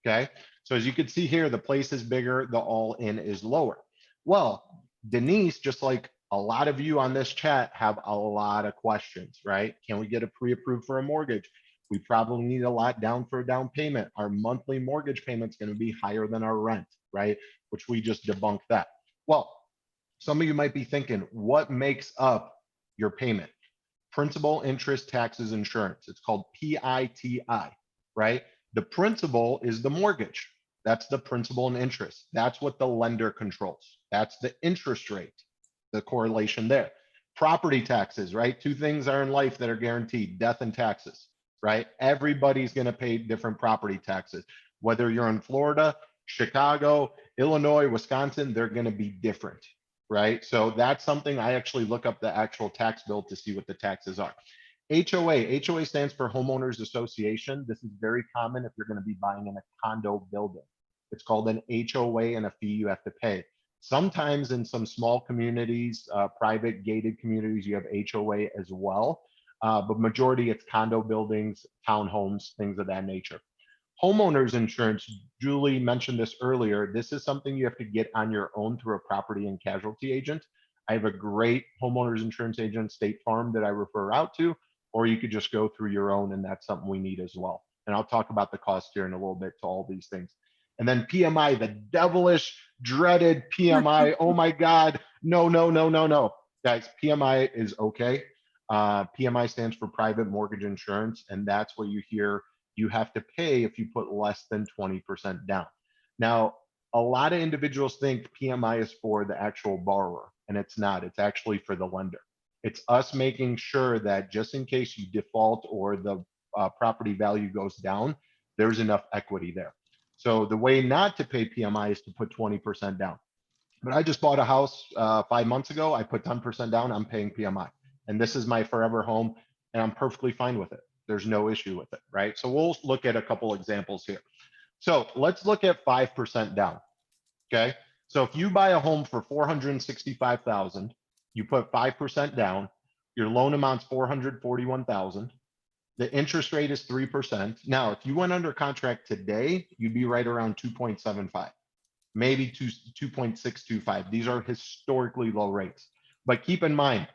Okay. So as you can see here, the place is bigger, the all-in is lower. Well, Denise, just like a lot of you on this chat, have a lot of questions, right? Can we get a pre-approved for a mortgage? We probably need a lot down for a down payment. Our monthly mortgage payment is going to be higher than our rent, right? Which we just debunked that. Well, some of you might be thinking, what makes up your payment? Principal, interest, taxes, insurance. It's called PITI, right? The principal is the mortgage. That's the principal and interest. That's what the lender controls. That's the interest rate, the correlation there. Property taxes, right? Two things are in life that are guaranteed, death and taxes, right? Everybody's going to pay different property taxes. Whether you're in Florida, Chicago, Illinois, Wisconsin, they're going to be different, right? So that's something I actually look up the actual tax bill to see what the taxes are. HOA stands for Homeowners Association. This is very common if you're going to be buying in a condo building. It's called an HOA and a fee you have to pay. Sometimes in some small communities, private gated communities, you have HOA as well. But majority it's condo buildings, townhomes, things of that nature. Homeowners insurance, Julie mentioned this earlier. This is something you have to get on your own through a property and casualty agent. I have a great homeowners insurance agent, State Farm, that I refer out to, or you could just go through your own, and that's something we need as well. And I'll talk about the cost here in a little bit to all these things. And then PMI, the devilish, dreaded PMI. Oh my God, no. Guys, PMI is okay. PMI stands for private mortgage insurance, and that's what you hear you have to pay if you put less than 20% down. Now, a lot of individuals think PMI is for the actual borrower, and it's not. It's actually for the lender. It's us making sure that just in case you default or the property value goes down, there's enough equity there. So the way not to pay PMI is to put 20% down. But I just bought a house 5 months ago. I put 10% down. I'm paying PMI. And this is my forever home, and I'm perfectly fine with it. There's no issue with it, right? So we'll look at a couple examples here. So let's look at 5% down, okay? So if you buy a home for $465,000, you put 5% down, your loan amount's $441,000. The interest rate is 3%. Now, if you went under contract today, you'd be right around 2.75, maybe 2.625. These are historically low rates. But keep in mind,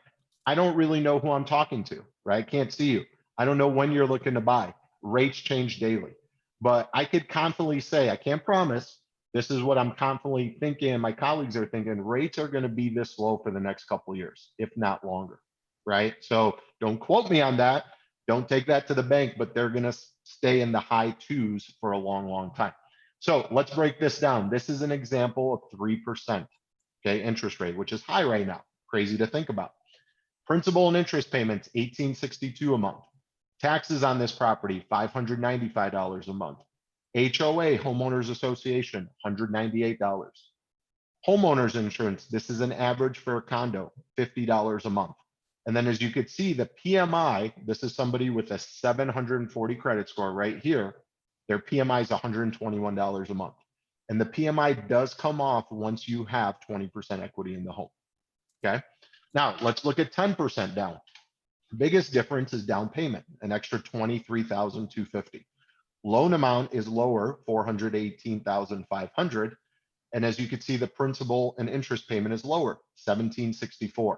I don't really know who I'm talking to, right? I can't see you. I don't know when you're looking to buy. Rates change daily. But I could confidently say, I can't promise, this is what I'm confidently thinking, and my colleagues are thinking, rates are going to be this low for the next couple of years, if not longer, right? So don't quote me on that. Don't take that to the bank, but they're going to stay in the high twos for a long, long time. So let's break this down. This is an example of 3%, okay, interest rate, which is high right now. Crazy to think about. Principal and interest payments, $1,862 a month. Taxes on this property, $595 a month. HOA, Homeowners Association, $198. Homeowners insurance, this is an average for a condo, $50 a month. And then as you could see, the PMI, this is somebody with a 740 credit score right here. Their PMI is $121 a month. And the PMI does come off once you have 20% equity in the home, okay? Now, let's look at 10% down. The biggest difference is down payment, an extra $23,250. Loan amount is lower, $418,500. And as you can see, the principal and interest payment is lower, $1,764.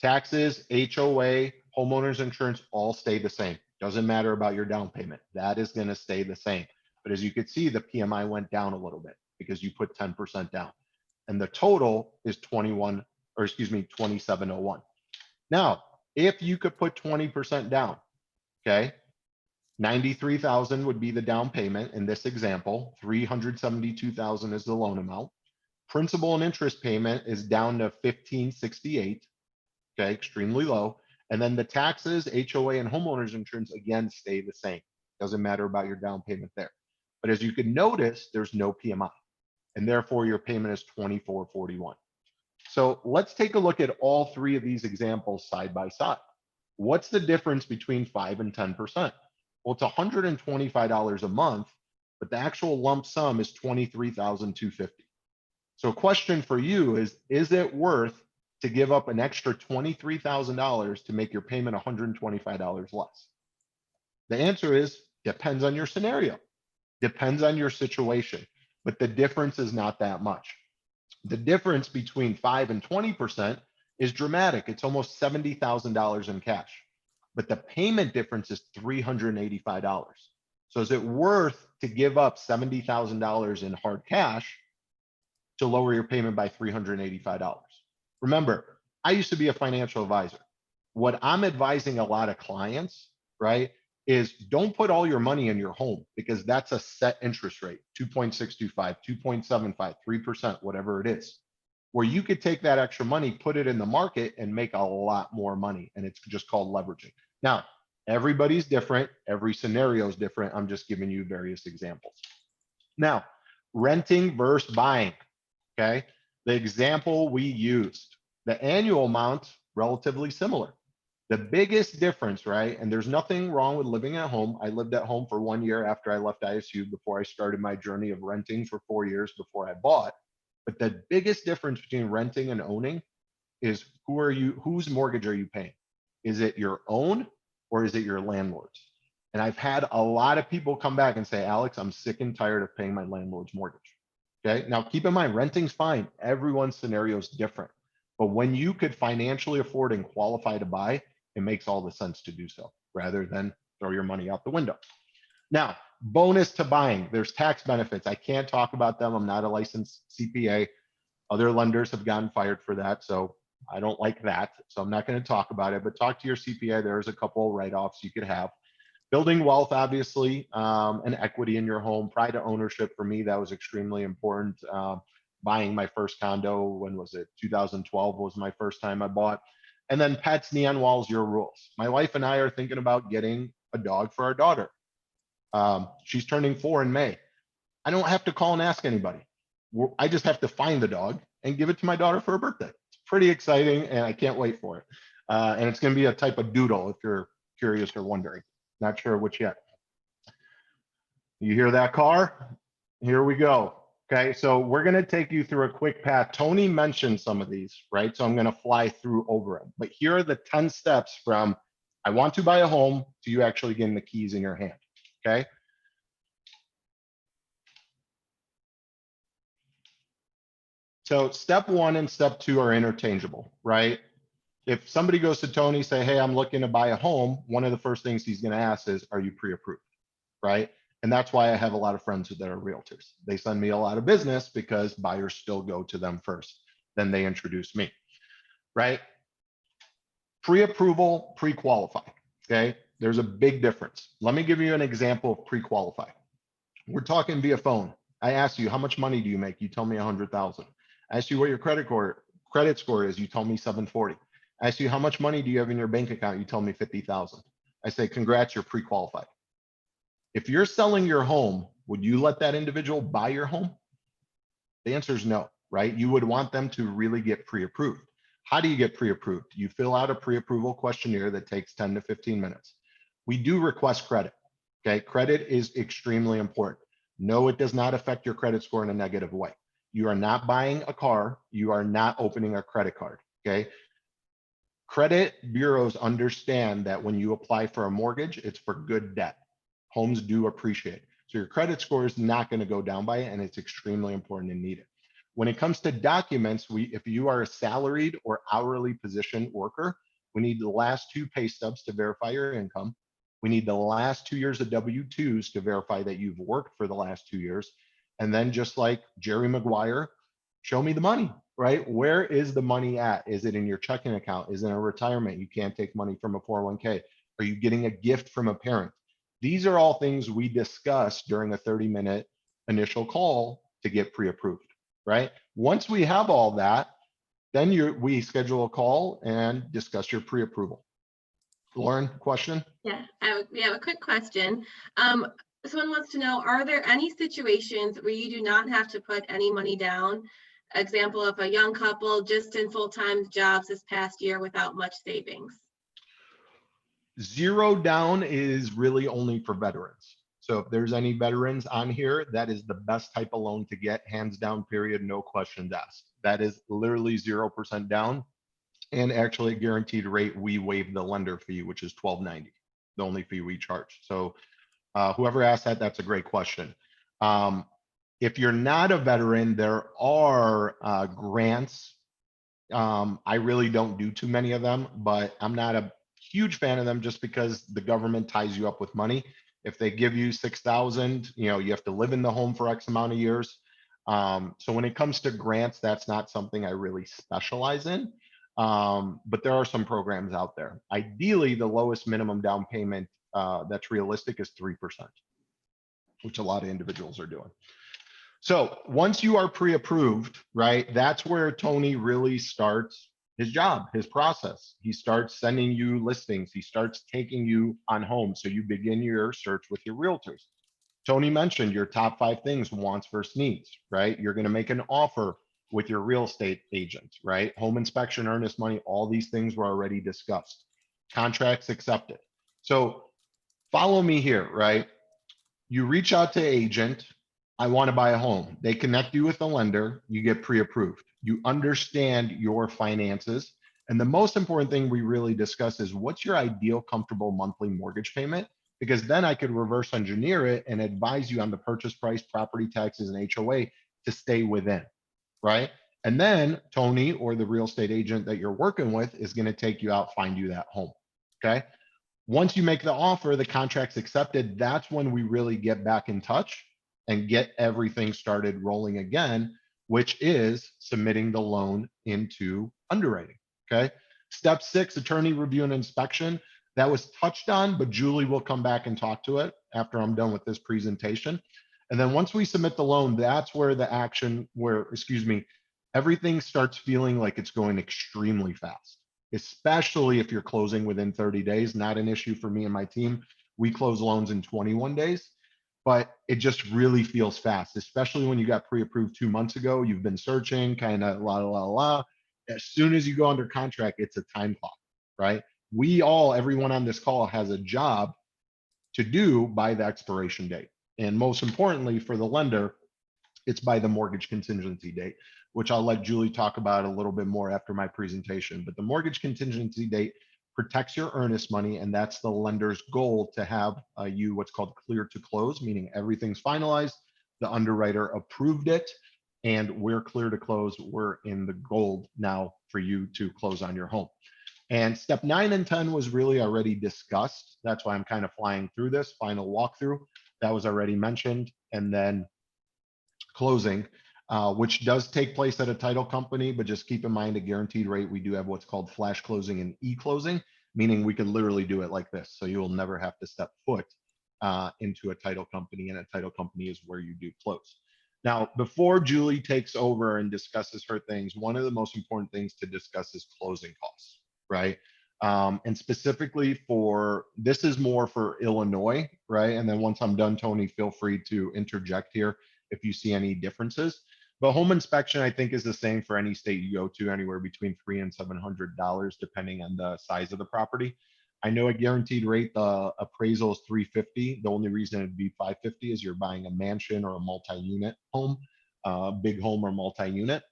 Taxes, HOA, homeowners insurance, all stay the same. Doesn't matter about your down payment. That is going to stay the same. But as you can see, the PMI went down a little bit because you put 10% down. And the total is 2701. Now, if you could put 20% down, okay, 93,000 would be the down payment in this example. 372,000 is the loan amount. Principal and interest payment is down to 1568. Okay, extremely low. And then the taxes, HOA, and homeowners insurance again stay the same. Doesn't matter about your down payment there. But as you can notice, there's no PMI, and therefore your payment is $24.41. So let's take a look at all three of these examples side by side. What's the difference between 5 and 10%? Well, it's $125 a month, but the actual lump sum is $23,250. So a question for you is it worth to give up an extra $23,000 to make your payment $125 less? The answer is depends on your scenario, depends on your situation, but the difference is not that much. The difference between 5 and 20% is dramatic. It's almost $70,000 in cash, but the payment difference is $385. So is it worth to give up $70,000 in hard cash to lower your payment by $385? Remember, I used to be a financial advisor. What I'm advising a lot of clients, right, is don't put all your money in your home, because that's a set interest rate, 2.625, 2.75, 3%, whatever it is, where you could take that extra money, put it in the market and make a lot more money. And it's just called leveraging. Now, everybody's different. Every scenario is different. I'm just giving you various examples. Now, renting versus buying, okay? The example we used, the annual amount, relatively similar. The biggest difference, right? And there's nothing wrong with living at home. I lived at home for 1 year after I left ISU before I started my journey of renting for 4 years before I bought. But the biggest difference between renting and owning is whose mortgage are you paying? Is it your own or is it your landlord's? And I've had a lot of people come back and say, Alex, I'm sick and tired of paying my landlord's mortgage. Okay, now keep in mind, renting's fine. Everyone's scenario is different. But when you could financially afford and qualify to buy, it makes all the sense to do so rather than throw your money out the window. Now, bonus to buying, there's tax benefits. I can't talk about them. I'm not a licensed CPA. Other lenders have gotten fired for that. So I don't like that. So I'm not going to talk about it, but talk to your CPA. There's a couple write-offs you could have. Building wealth, obviously, and equity in your home. Pride of ownership, for me, that was extremely important. Buying my first condo, when was it? 2012 was my first time I bought. And then pets, neon walls, your rules. My wife and I are thinking about getting a dog for our daughter. She's turning 4 in May. I don't have to call and ask anybody. I just have to find the dog and give it to my daughter for her birthday. It's pretty exciting, and I can't wait for it. And it's going to be a type of doodle, if you're curious or wondering. Not sure which yet. You hear that car? Here we go. Okay, so we're going to take you through a quick path. Tony mentioned some of these, right? So I'm going to fly through over them. But here are the 10 steps from I want to buy a home to you actually getting the keys in your hand. Okay. So step 1 and step 2 are interchangeable, right? If somebody goes to Tony, say, hey, I'm looking to buy a home, one of the first things he's going to ask is, are you pre-approved, right? And that's why I have a lot of friends that are realtors. They send me a lot of business because buyers still go to them first. Then they introduce me, right? Pre-approval, pre-qualify, okay? There's a big difference. Let me give you an example of pre-qualify. We're talking via phone. I ask you, how much money do you make? You tell me 100,000. I ask you what your credit score is. You tell me 740. I ask you, how much money do you have in your bank account? You tell me 50,000. I say, congrats, you're pre-qualified. If you're selling your home, would you let that individual buy your home? The answer is no, right? You would want them to really get pre-approved. How do you get pre-approved? You fill out a pre-approval questionnaire that takes 10 to 15 minutes. We do request credit, okay? Credit is extremely important. No, it does not affect your credit score in a negative way. You are not buying a car. You are not opening a credit card, okay? Credit bureaus understand that when you apply for a mortgage, it's for good debt. Homes do appreciate. So your credit score is not going to go down by it, and it's extremely important and needed. When it comes to documents, if you are a salaried or hourly position worker, we need the last 2 pay stubs to verify your income. We need the last 2 years of W-2s to verify that you've worked for the last 2 years. And then just like Jerry Maguire, show me the money, right? Where is the money at? Is it in your checking account? Is it in a retirement? You can't take money from a 401k. Are you getting a gift from a parent? These are all things we discuss during a 30-minute initial call to get pre-approved, right? Once we have all that, then we schedule a call and discuss your pre-approval. Lauren, question? Yeah, we have a quick question. Someone wants to know, are there any situations where you do not have to put any money down? Example of a young couple just in full-time jobs this past year without much savings. Zero down is really only for veterans. So if there's any veterans on here, that is the best type of loan to get, hands down, period, no questions asked. That is literally 0% down. And actually a guaranteed rate, we waive the lender fee, which is $12.90, the only fee we charge. So whoever asked that, that's a great question. If you're not a veteran, there are grants. I really don't do too many of them, but I'm not a huge fan of them just because the government ties you up with money. If they give you 6,000, you know, you have to live in the home for X amount of years. So when it comes to grants, that's not something I really specialize in. But there are some programs out there. Ideally, the lowest minimum down payment that's realistic is 3%, which a lot of individuals are doing. So once you are pre-approved, right, that's where Tony really starts his job, his process. He starts sending you listings. He starts taking you on home. So you begin your search with your realtors. Tony mentioned your top 5 things, wants versus needs, right? You're going to make an offer with your real estate agent, right? Home inspection, earnest money, all these things were already discussed. Contracts accepted. So follow me here, right? You reach out to agent. I want to buy a home. They connect you with the lender. You get pre-approved. You understand your finances. And the most important thing we really discuss is what's your ideal comfortable monthly mortgage payment? Because then I could reverse engineer it and advise you on the purchase price, property taxes, and HOA to stay within, right? And then Tony or the real estate agent that you're working with is going to take you out, find you that home, okay? Once you make the offer, the contract's accepted, that's when we really get back in touch and get everything started rolling again, which is submitting the loan into underwriting, okay? Step 6, attorney review and inspection. That was touched on, but Julie will come back and talk to it after I'm done with this presentation. And then once we submit the loan, that's where the action, everything starts feeling like it's going extremely fast, especially if you're closing within 30 days, not an issue for me and my team. We close loans in 21 days. But it just really feels fast, especially when you got pre-approved 2 months ago. You've been searching, kind of As soon as you go under contract, it's a time clock, right? Everyone on this call has a job to do by the expiration date. And most importantly for the lender, it's by the mortgage contingency date, which I'll let Julie talk about a little bit more after my presentation. But the mortgage contingency date protects your earnest money, and that's the lender's goal, to have you what's called clear to close, meaning everything's finalized, the underwriter approved it, and we're clear to close. We're in the gold now for you to close on your home. And step 9 and 10 was really already discussed. That's why I'm kind of flying through this final walkthrough. That was already mentioned. And then closing, which does take place at a title company, but just keep in mind a guaranteed rate. We do have what's called flash closing and e-closing, meaning we could literally do it like this. So you will never have to step foot into a title company, and a title company is where you do close. Now, before Julie takes over and discusses her things, one of the most important things to discuss is closing costs, right? And specifically this is more for Illinois, right? And then once I'm done, Tony, feel free to interject here if you see any differences. But home inspection, I think, is the same for any state you go to, anywhere between $300 and $700, depending on the size of the property. I know a guaranteed rate, the appraisal is $350. The only reason it'd be $550 is you're buying a mansion or a multi-unit home, big home or multi-unit.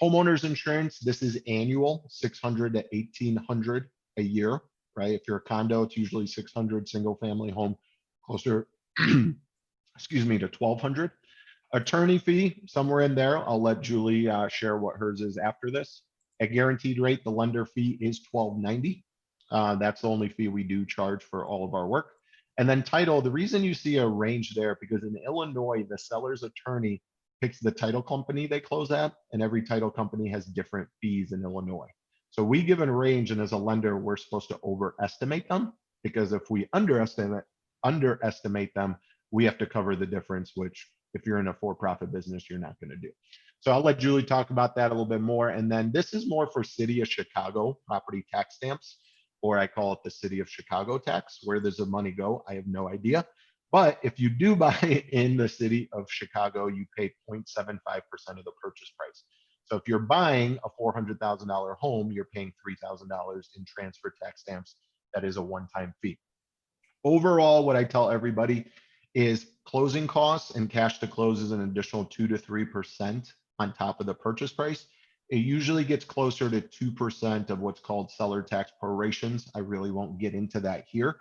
Homeowners insurance, this is annual, $600 to $1,800 a year, right? If you're a condo, it's usually $600, single family home, closer, to $1,200. Attorney fee, somewhere in there. I'll let Julie share what hers is after this. At guaranteed rate, the lender fee is $12.90. That's the only fee we do charge for all of our work. And then title, the reason you see a range there, because in Illinois, the seller's attorney picks the title company they close at, and every title company has different fees in Illinois. So we give a range, and as a lender, we're supposed to overestimate them, because if we underestimate them, we have to cover the difference, which if you're in a for-profit business, you're not going to do. So I'll let Julie talk about that a little bit more. And then this is more for City of Chicago property tax stamps. or I call it the city of Chicago tax. Where does the money go? I have no idea. But if you do buy in the city of Chicago, you pay 0.75% of the purchase price. So if you're buying a $400,000 home, you're paying $3,000 in transfer tax stamps. That is a one-time fee. Overall, what I tell everybody is closing costs and cash to close is an additional 2 to 3% on top of the purchase price. It usually gets closer to 2% of what's called seller tax prorations. I really won't get into that here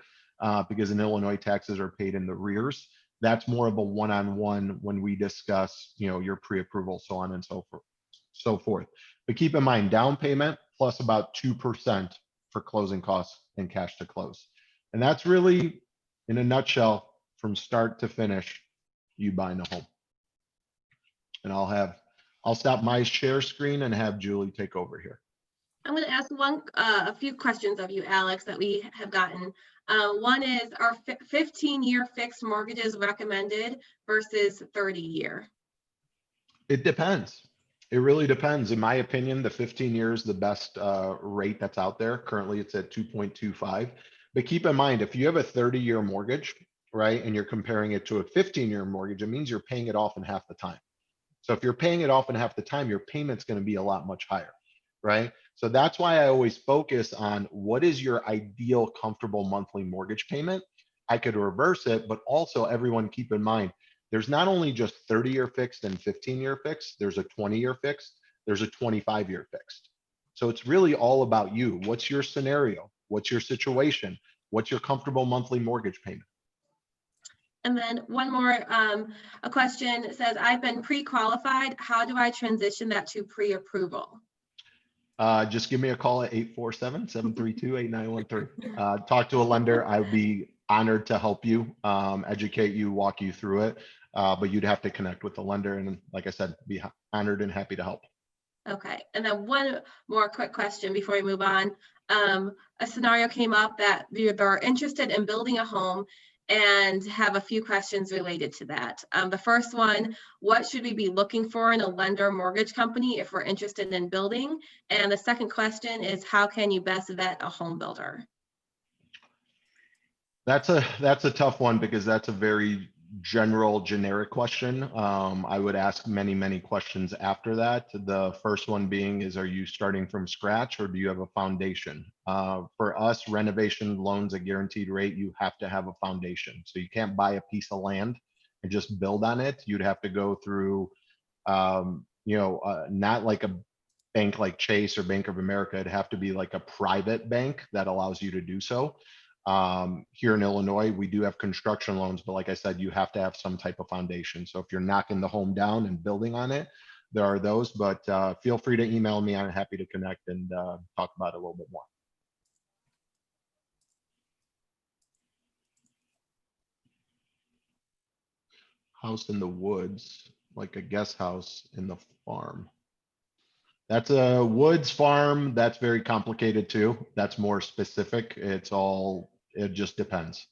because in Illinois, taxes are paid in the rears. That's more of a one-on-one when we discuss, your pre-approval, so on and so forth. But keep in mind, down payment plus about 2% for closing costs and cash to close. And that's really, in a nutshell, from start to finish, you buying a home. And I'll stop my share screen and have Julie take over here. I'm going to ask a few questions of you, Alex, that we have gotten. One is, are 15-year fixed mortgages recommended versus 30-year? It depends. It really depends. In my opinion, the 15 years, the best rate that's out there. Currently, it's at 2.25. But keep in mind, if you have a 30-year mortgage, right, and you're comparing it to a 15-year mortgage, it means you're paying it off in half the time. So if you're paying it off in half the time, your payment's going to be a lot much higher, right? So that's why I always focus on what is your ideal comfortable monthly mortgage payment. I could reverse it, but also everyone keep in mind, there's not only just 30-year fixed and 15-year fixed, there's a 20-year fixed, there's a 25-year fixed. So it's really all about you. What's your scenario? What's your situation? What's your comfortable monthly mortgage payment? And then one more, a question says, I've been pre-qualified. How do I transition that to pre-approval? Just give me a call at 847-732-8913. Talk to a lender. I'd be honored to help you, educate you, walk you through it. But you'd have to connect with the lender. And like I said, be honored and happy to help. Okay. And then one more quick question before we move on. A scenario came up that they're interested in building a home and have a few questions related to that. The first one, what should we be looking for in a lender mortgage company if we're interested in building? And the second question is, how can you best vet a home builder? That's a tough one because that's a very general, generic question. I would ask many questions after that. The first one being is, are you starting from scratch or do you have a foundation? For us, renovation loans, a guaranteed rate, you have to have a foundation. So you can't buy a piece of land and just build on it. You'd have to go through, not like a bank like Chase or Bank of America. It'd have to be like a private bank that allows you to do so. Here in Illinois, we do have construction loans, but like I said, you have to have some type of foundation. So if you're knocking the home down and building on it, there are those, but feel free to email me. I'm happy to connect and talk about it a little bit more. House in the woods, like a guest house in the farm. That's a woods farm. That's very complicated too. That's more specific. It just depends.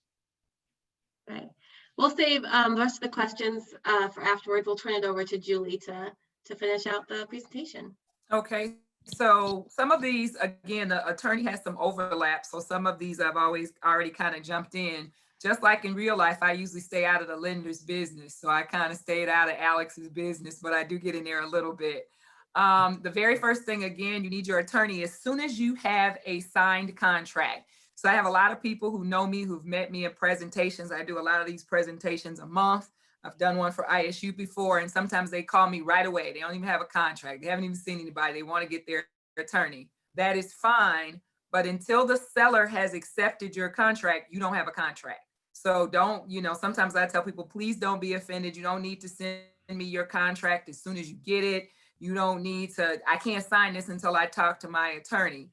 Okay. We'll save the rest of the questions for afterwards. We'll turn it over to Julie to finish out the presentation. Okay. So some of these, again, the attorney has some overlap. So some of these I've already kind of jumped in. Just like in real life, I usually stay out of the lender's business. So I kind of stayed out of Alex's business, but I do get in there a little bit. The very first thing, again, you need your attorney as soon as you have a signed contract. So I have a lot of people who know me, who've met me at presentations. I do a lot of these presentations a month. I've done one for ISU before, and sometimes they call me right away. They don't even have a contract. They haven't even seen anybody. They want to get their attorney. That is fine. But until the seller has accepted your contract, you don't have a contract. So don't, sometimes I tell people, please don't be offended. You don't need to send me your contract as soon as you get it. You don't need to, I can't sign this until I talk to my attorney.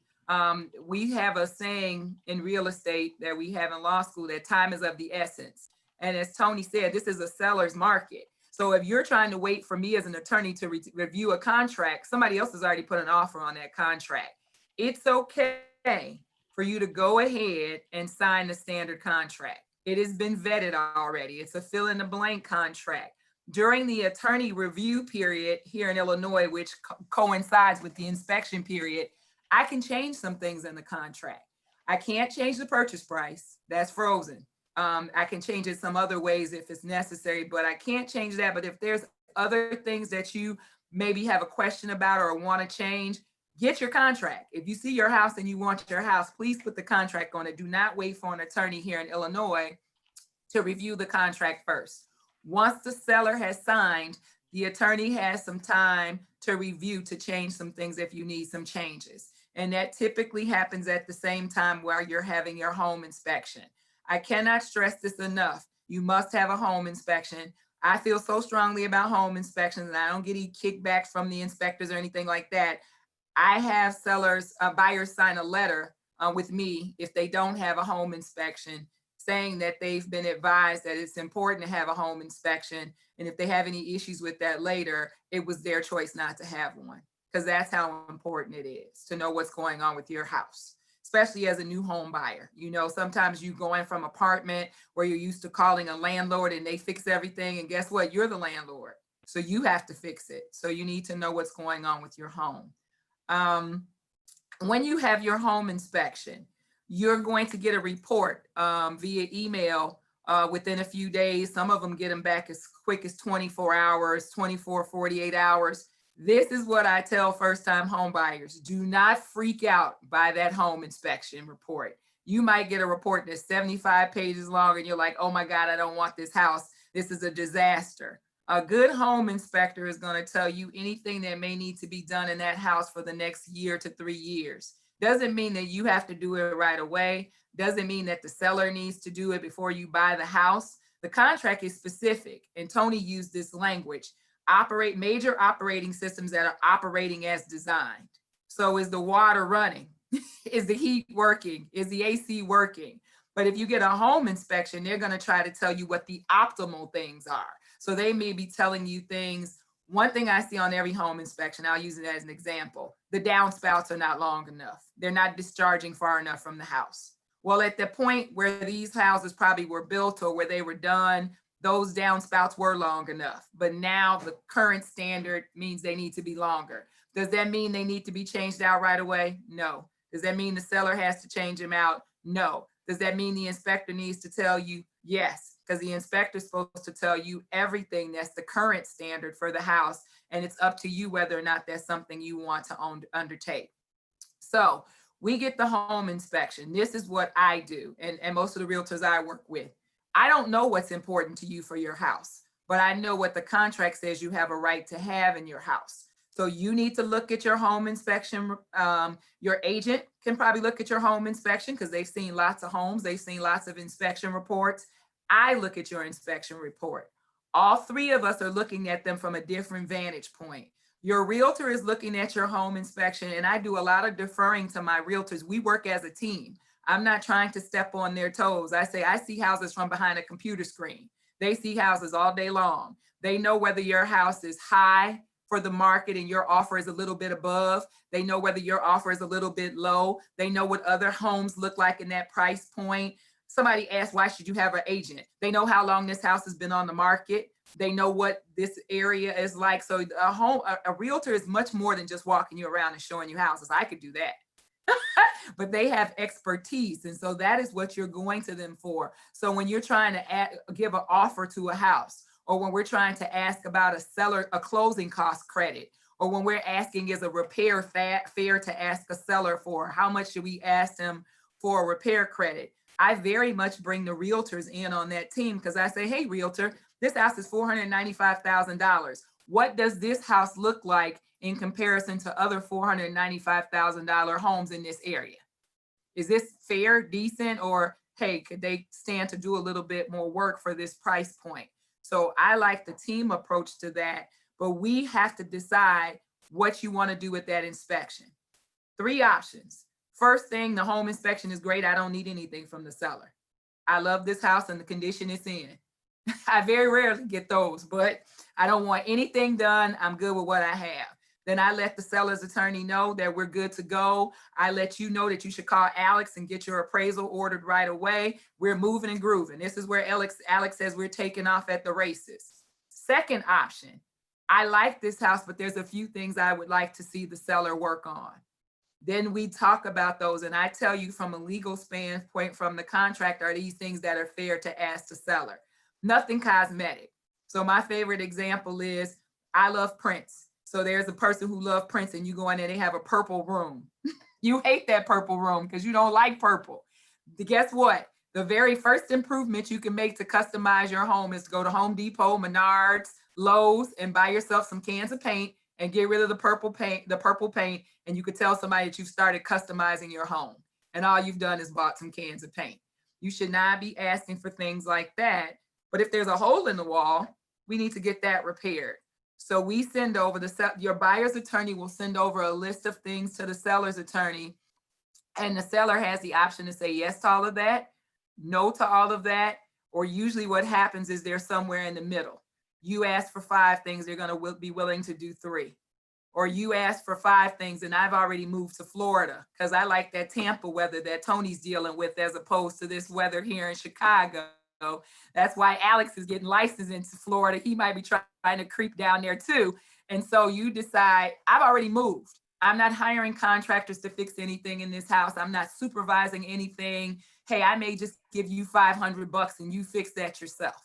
We have a saying in real estate that we have in law school that time is of the essence. And as Tony said, this is a seller's market. So if you're trying to wait for me as an attorney to review a contract, somebody else has already put an offer on that contract. It's okay for you to go ahead and sign the standard contract. It has been vetted already. It's a fill in the blank contract. During the attorney review period here in Illinois, which coincides with the inspection period, I can change some things in the contract. I can't change the purchase price. That's frozen. I can change it some other ways if it's necessary, but I can't change that. But if there's other things that you maybe have a question about or want to change, get your contract. If you see your house and you want your house, please put the contract on it. Do not wait for an attorney here in Illinois to review the contract first. Once the seller has signed, the attorney has some time to review, to change some things if you need some changes. And that typically happens at the same time while you're having your home inspection. I cannot stress this enough. You must have a home inspection. I feel so strongly about home inspections, and I don't get any kickbacks from the inspectors or anything like that. I have sellers, buyers sign a letter with me if they don't have a home inspection, saying that they've been advised that it's important to have a home inspection. And if they have any issues with that later, it was their choice not to have one, because that's how important it is to know what's going on with your house, especially as a new home buyer. You know, sometimes you go in from apartment where you're used to calling a landlord and they fix everything. And guess what? You're the landlord. So you have to fix it. So you need to know what's going on with your home. When you have your home inspection, you're going to get a report via email within a few days. Some of them get them back as quick as 24 hours, 24, 48 hours. This is what I tell first-time home buyers. Do not freak out by that home inspection report. You might get a report that's 75 pages long and you're like, oh my God, I don't want this house. This is a disaster. A good home inspector is going to tell you anything that may need to be done in that house for the next year to 3 years. Doesn't mean that you have to do it right away. Doesn't mean that the seller needs to do it before you buy the house. The contract is specific, and Tony used this language: operate major operating systems that are operating as designed. So is the water running? Is the heat working? Is the AC working? But if you get a home inspection, they're going to try to tell you what the optimal things are. So they may be telling you things. One thing I see on every home inspection, I'll use it as an example: the downspouts are not long enough. They're not discharging far enough from the house. Well, at the point where these houses probably were built or where they were done, those downspouts were long enough. But now the current standard means they need to be longer. Does that mean they need to be changed out right away? No. Does that mean the seller has to change them out? No. Does that mean the inspector needs to tell you? Yes, because the inspector is supposed to tell you everything that's the current standard for the house, and it's up to you whether or not that's something you want to undertake. So we get the home inspection. This is what I do, and most of the realtors I work with. I don't know what's important to you for your house, but I know what the contract says you have a right to have in your house. So you need to look at your home inspection. Your agent can probably look at your home inspection because they've seen lots of homes. They've seen lots of inspection reports. I look at your inspection report. All three of us are looking at them from a different vantage point. Your realtor is looking at your home inspection, and I do a lot of deferring to my realtors. We work as a team. I'm not trying to step on their toes. I say, I see houses from behind a computer screen. They see houses all day long. They know whether your house is high for the market and your offer is a little bit above. They know whether your offer is a little bit low. They know what other homes look like in that price point. Somebody asked, why should you have an agent? They know how long this house has been on the market. They know what this area is like. So a realtor is much more than just walking you around and showing you houses. I could do that. But they have expertise. And so that is what you're going to them for. So when you're trying to give an offer to a house, or when we're trying to ask about a closing cost credit, or when we're asking is a repair fair to ask a seller for, how much should we ask them for a repair credit? I very much bring the realtors in on that team because I say, hey, realtor, this house is $495,000. What does this house look like in comparison to other $495,000 homes in this area? Is this fair, decent, or hey, could they stand to do a little bit more work for this price point? So I like the team approach to that, but we have to decide what you want to do with that inspection. 3 options. First thing, the home inspection is great. I don't need anything from the seller. I love this house and the condition it's in. I very rarely get those, but I don't want anything done. I'm good with what I have. Then I let the seller's attorney know that we're good to go. I let you know that you should call Alex and get your appraisal ordered right away. We're moving and grooving. This is where Alex says we're taking off at the races. Second option, I like this house, but there's a few things I would like to see the seller work on. Then we talk about those, and I tell you from a legal standpoint, from the contract, are these things that are fair to ask the seller? Nothing cosmetic. So my favorite example is, I love prints. So there's a person who loves prints, and you go in there, they have a purple room. You hate that purple room because you don't like purple. Guess what? The very first improvement you can make to customize your home is to go to Home Depot, Menards, Lowe's, and buy yourself some cans of paint and get rid of the purple paint, and you could tell somebody that you've started customizing your home, and all you've done is bought some cans of paint. You should not be asking for things like that. But if there's a hole in the wall, we need to get that repaired. So we send over your buyer's attorney will send over a list of things to the seller's attorney, and the seller has the option to say yes to all of that, no to all of that, or usually what happens is they're somewhere in the middle. You ask for 5 things, they're going to be willing to do 3. Or you ask for 5 things, and I've already moved to Florida because I like that Tampa weather that Tony's dealing with as opposed to this weather here in Chicago. That's why Alex is getting licensed into Florida. He might be trying to creep down there too. And so you decide, I've already moved. I'm not hiring contractors to fix anything in this house. I'm not supervising anything. Hey, I may just give you $500 and you fix that yourself.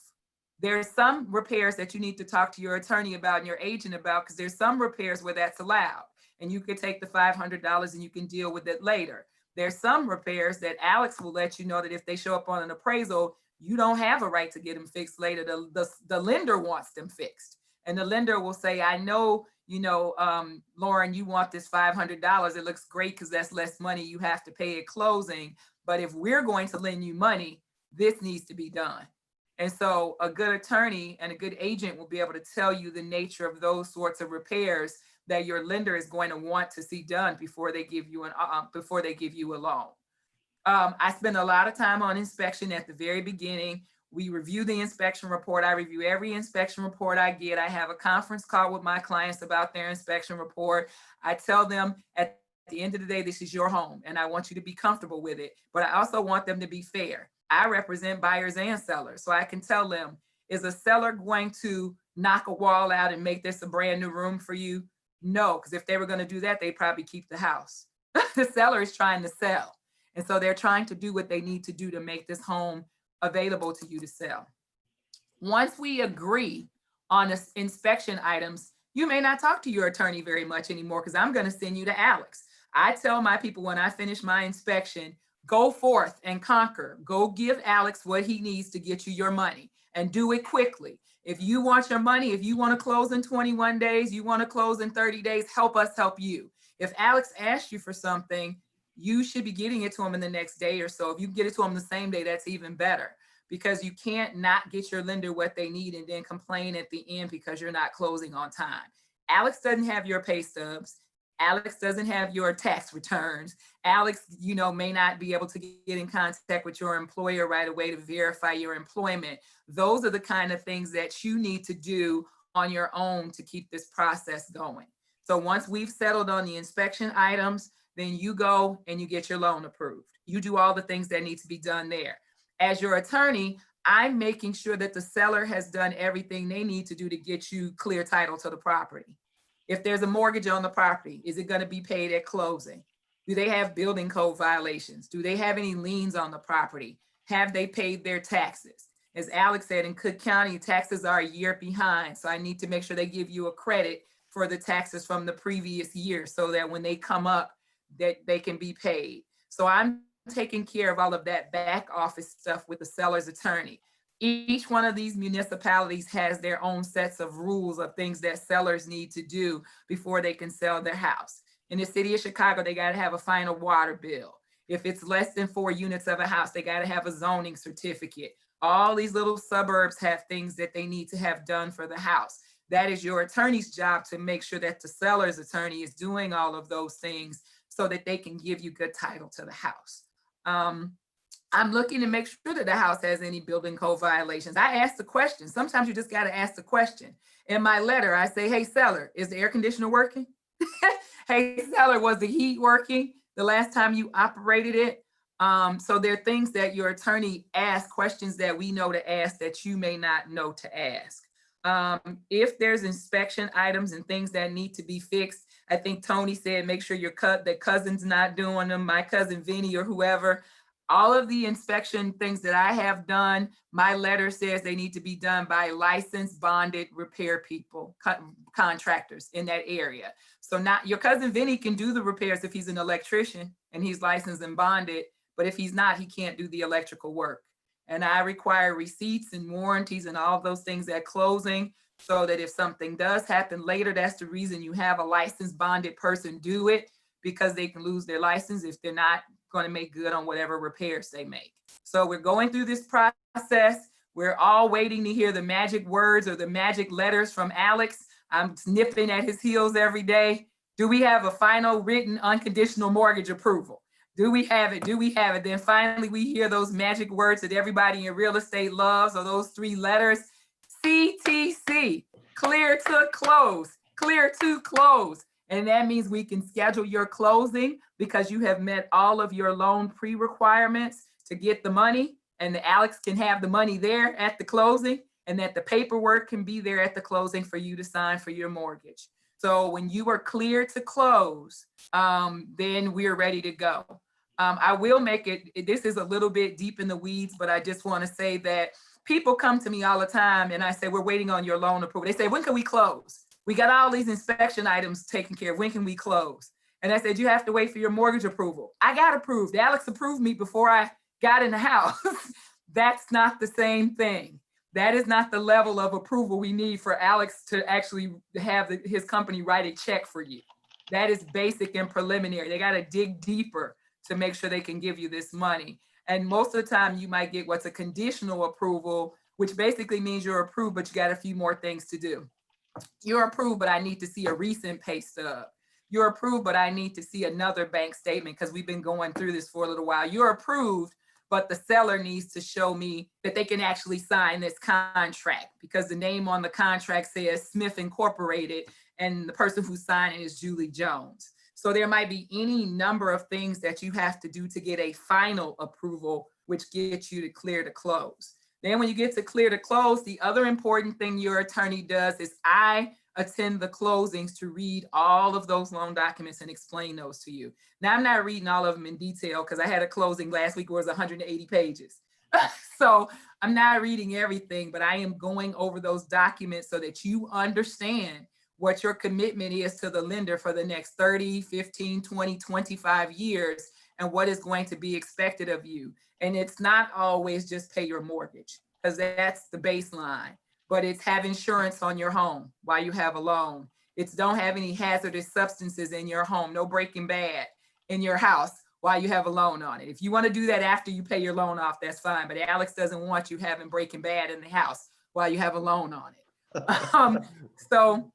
There's some repairs that you need to talk to your attorney about and your agent about, because there's some repairs where that's allowed. And you could take the $500 and you can deal with it later. There's some repairs that Alex will let you know that if they show up on an appraisal, you don't have a right to get them fixed later. The lender wants them fixed. And the lender will say, I know, Lauren, you want this $500. It looks great because that's less money you have to pay at closing. But if we're going to lend you money, this needs to be done. And so a good attorney and a good agent will be able to tell you the nature of those sorts of repairs that your lender is going to want to see done before they give you a loan. I spend a lot of time on inspection at the very beginning. We review the inspection report. I review every inspection report I get. I have a conference call with my clients about their inspection report. I tell them at the end of the day, this is your home and I want you to be comfortable with it, but I also want them to be fair. I represent buyers and sellers, so I can tell them, is a seller going to knock a wall out and make this a brand new room for you? No, because if they were going to do that, they'd probably keep the house. The seller is trying to sell. And so they're trying to do what they need to do to make this home available to you to sell. Once we agree on the inspection items, you may not talk to your attorney very much anymore because I'm going to send you to Alex. I tell my people when I finish my inspection, go forth and conquer. Go give Alex what he needs to get you your money and do it quickly. If you want your money, if you want to close in 21 days, you want to close in 30 days, help us help you. If Alex asks you for something, you should be getting it to him in the next day or so. If you get it to him the same day, that's even better, because you can't not get your lender what they need and then complain at the end because you're not closing on time. Alex doesn't have your pay stubs. Alex doesn't have your tax returns. Alex, may not be able to get in contact with your employer right away to verify your employment. Those are the kind of things that you need to do on your own to keep this process going. So once we've settled on the inspection items, then you go and you get your loan approved. You do all the things that need to be done there. As your attorney, I'm making sure that the seller has done everything they need to do to get you clear title to the property. If there's a mortgage on the property, is it going to be paid at closing? Do they have building code violations? Do they have any liens on the property? Have they paid their taxes? As Alex said, in Cook County, taxes are a year behind. So I need to make sure they give you a credit for the taxes from the previous year so that when they come up, that they can be paid. So I'm taking care of all of that back office stuff with the seller's attorney. Each one of these municipalities has their own sets of rules of things that sellers need to do before they can sell their house. In the city of Chicago, they got to have a final water bill. If it's less than 4 units of a house, they got to have a zoning certificate. All these little suburbs have things that they need to have done for the house. That is your attorney's job to make sure that the seller's attorney is doing all of those things so that they can give you good title to the house. I'm looking to make sure that the house has any building code violations. I ask the question. Sometimes you just got to ask the question. In my letter, I say, hey, seller, is the air conditioner working? Hey, seller, was the heat working the last time you operated it? So there are things that your attorney asks, questions that we know to ask that you may not know to ask. If there's inspection items and things that need to be fixed, I think Tony said, make sure that cousin's not doing them, my cousin Vinny or whoever. All of the inspection things that I have done, my letter says they need to be done by licensed, bonded repair people, contractors in that area. So not your cousin Vinny can do the repairs if he's an electrician and he's licensed and bonded, but if he's not, he can't do the electrical work. And I require receipts and warranties and all of those things at closing, so that if something does happen later, that's the reason you have a licensed bonded person do it, because they can lose their license if they're not going to make good on whatever repairs they make. So we're going through this process. We're all waiting to hear the magic words or the magic letters from Alex. I'm snipping at his heels every day. Do we have a final written unconditional mortgage approval? Do we have it? Do we have it? Then finally we hear those magic words that everybody in real estate loves, or those 3 letters, CTC, clear to close, clear to close. And that means we can schedule your closing because you have met all of your loan pre-requirements to get the money, and the Alex can have the money there at the closing, and that the paperwork can be there at the closing for you to sign for your mortgage. So when you are clear to close, then we're ready to go. I will make it, this is a little bit deep in the weeds, but I just want to say that people come to me all the time and I say, we're waiting on your loan approval. They say, when can we close? We got all these inspection items taken care of. When can we close? And I said, you have to wait for your mortgage approval. I got approved. Alex approved me before I got in the house. That's not the same thing. That is not the level of approval we need for Alex to actually have his company write a check for you. That is basic and preliminary. They got to dig deeper to make sure they can give you this money. And most of the time you might get what's a conditional approval, which basically means you're approved, but you got a few more things to do. You're approved, but I need to see a recent pay stub. You're approved, but I need to see another bank statement because we've been going through this for a little while. You're approved, but the seller needs to show me that they can actually sign this contract, because the name on the contract says Smith Incorporated and the person who's signing is Julie Jones. So there might be any number of things that you have to do to get a final approval, which gets you to clear to close. Then when you get to clear to close, the other important thing your attorney does is I attend the closings to read all of those loan documents and explain those to you. Now, I'm not reading all of them in detail because I had a closing last week where it was 180 pages. So I'm not reading everything, but I am going over those documents so that you understand what your commitment is to the lender for the next 30, 15, 20, 25 years, and what is going to be expected of you. And it's not always just pay your mortgage, because that's the baseline, but it's have insurance on your home while you have a loan. It's don't have any hazardous substances in your home, no Breaking Bad in your house while you have a loan on it. If you want to do that after you pay your loan off, that's fine. But Alex doesn't want you having Breaking Bad in the house while you have a loan on it. So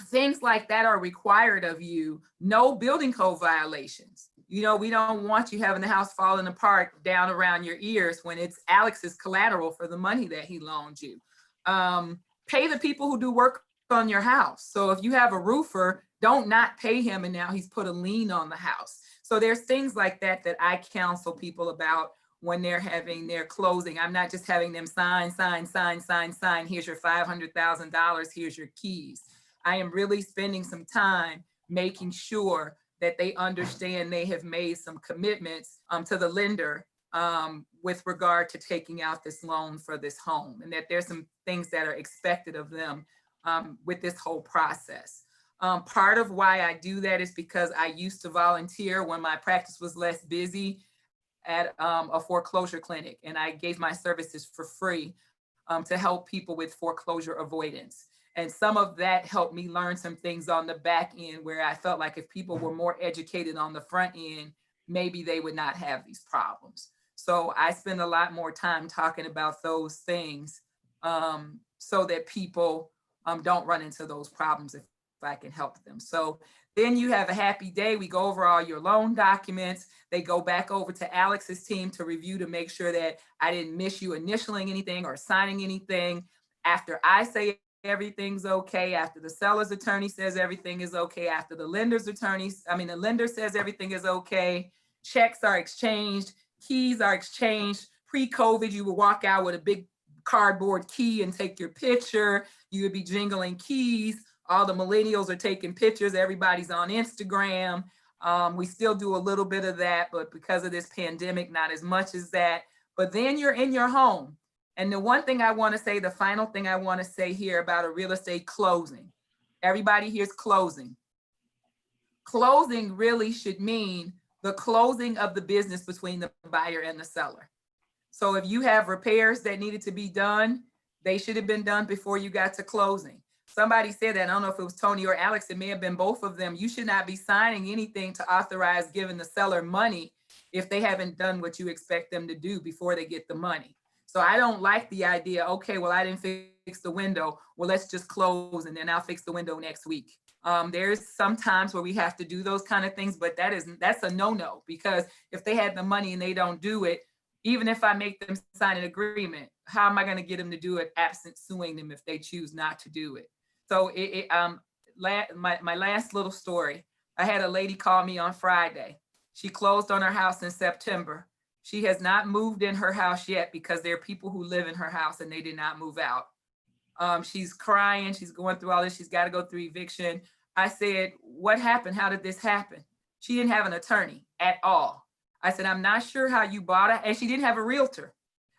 things like that are required of you. No building code violations. You know, we don't want you having the house falling apart down around your ears when it's Alex's collateral for the money that he loaned you. Pay the people who do work on your house. So if you have a roofer, don't not pay him and now he's put a lien on the house. So there's things like that that I counsel people about when they're having their closing. I'm not just having them sign. Here's your $500,000. Here's your keys. I am really spending some time making sure that they understand they have made some commitments to the lender with regard to taking out this loan for this home, and that there's some things that are expected of them with this whole process. Part of why I do that is because I used to volunteer when my practice was less busy at a foreclosure clinic, and I gave my services for free to help people with foreclosure avoidance. And some of that helped me learn some things on the back end where I felt like if people were more educated on the front end, maybe they would not have these problems. So I spend a lot more time talking about those things so that people don't run into those problems if I can help them. So then you have a happy day. We go over all your loan documents. They go back over to Alex's team to review to make sure that I didn't miss you initialing anything or signing anything. After I say everything's okay, after the seller's attorney says everything is okay, after the lender says everything is okay, checks are exchanged, keys are exchanged. Pre-COVID, you would walk out with a big cardboard key and take your picture. You would be jingling keys. All the millennials are taking pictures. Everybody's on Instagram. We still do a little bit of that, but because of this pandemic, not as much as that. But then you're in your home. And the one thing I want to say, the final thing I want to say here about a real estate closing, everybody hears closing. Closing really should mean the closing of the business between the buyer and the seller. So if you have repairs that needed to be done, they should have been done before you got to closing. Somebody said that, I don't know if it was Tony or Alex, it may have been both of them. You should not be signing anything to authorize giving the seller money if they haven't done what you expect them to do before they get the money. So I don't like the idea, okay, well, I didn't fix the window. Well, let's just close and then I'll fix the window next week. There's some times where we have to do those kind of things, but that's a no-no, because if they had the money and they don't do it, even if I make them sign an agreement, how am I going to get them to do it absent suing them if they choose not to do it? So my last little story, I had a lady call me on Friday. She closed on her house in September. She has not moved in her house yet because there are people who live in her house and they did not move out. She's crying. She's going through all this. She's got to go through eviction. I said, what happened? How did this happen? She didn't have an attorney at all. I said, I'm not sure how you bought it. And she didn't have a realtor.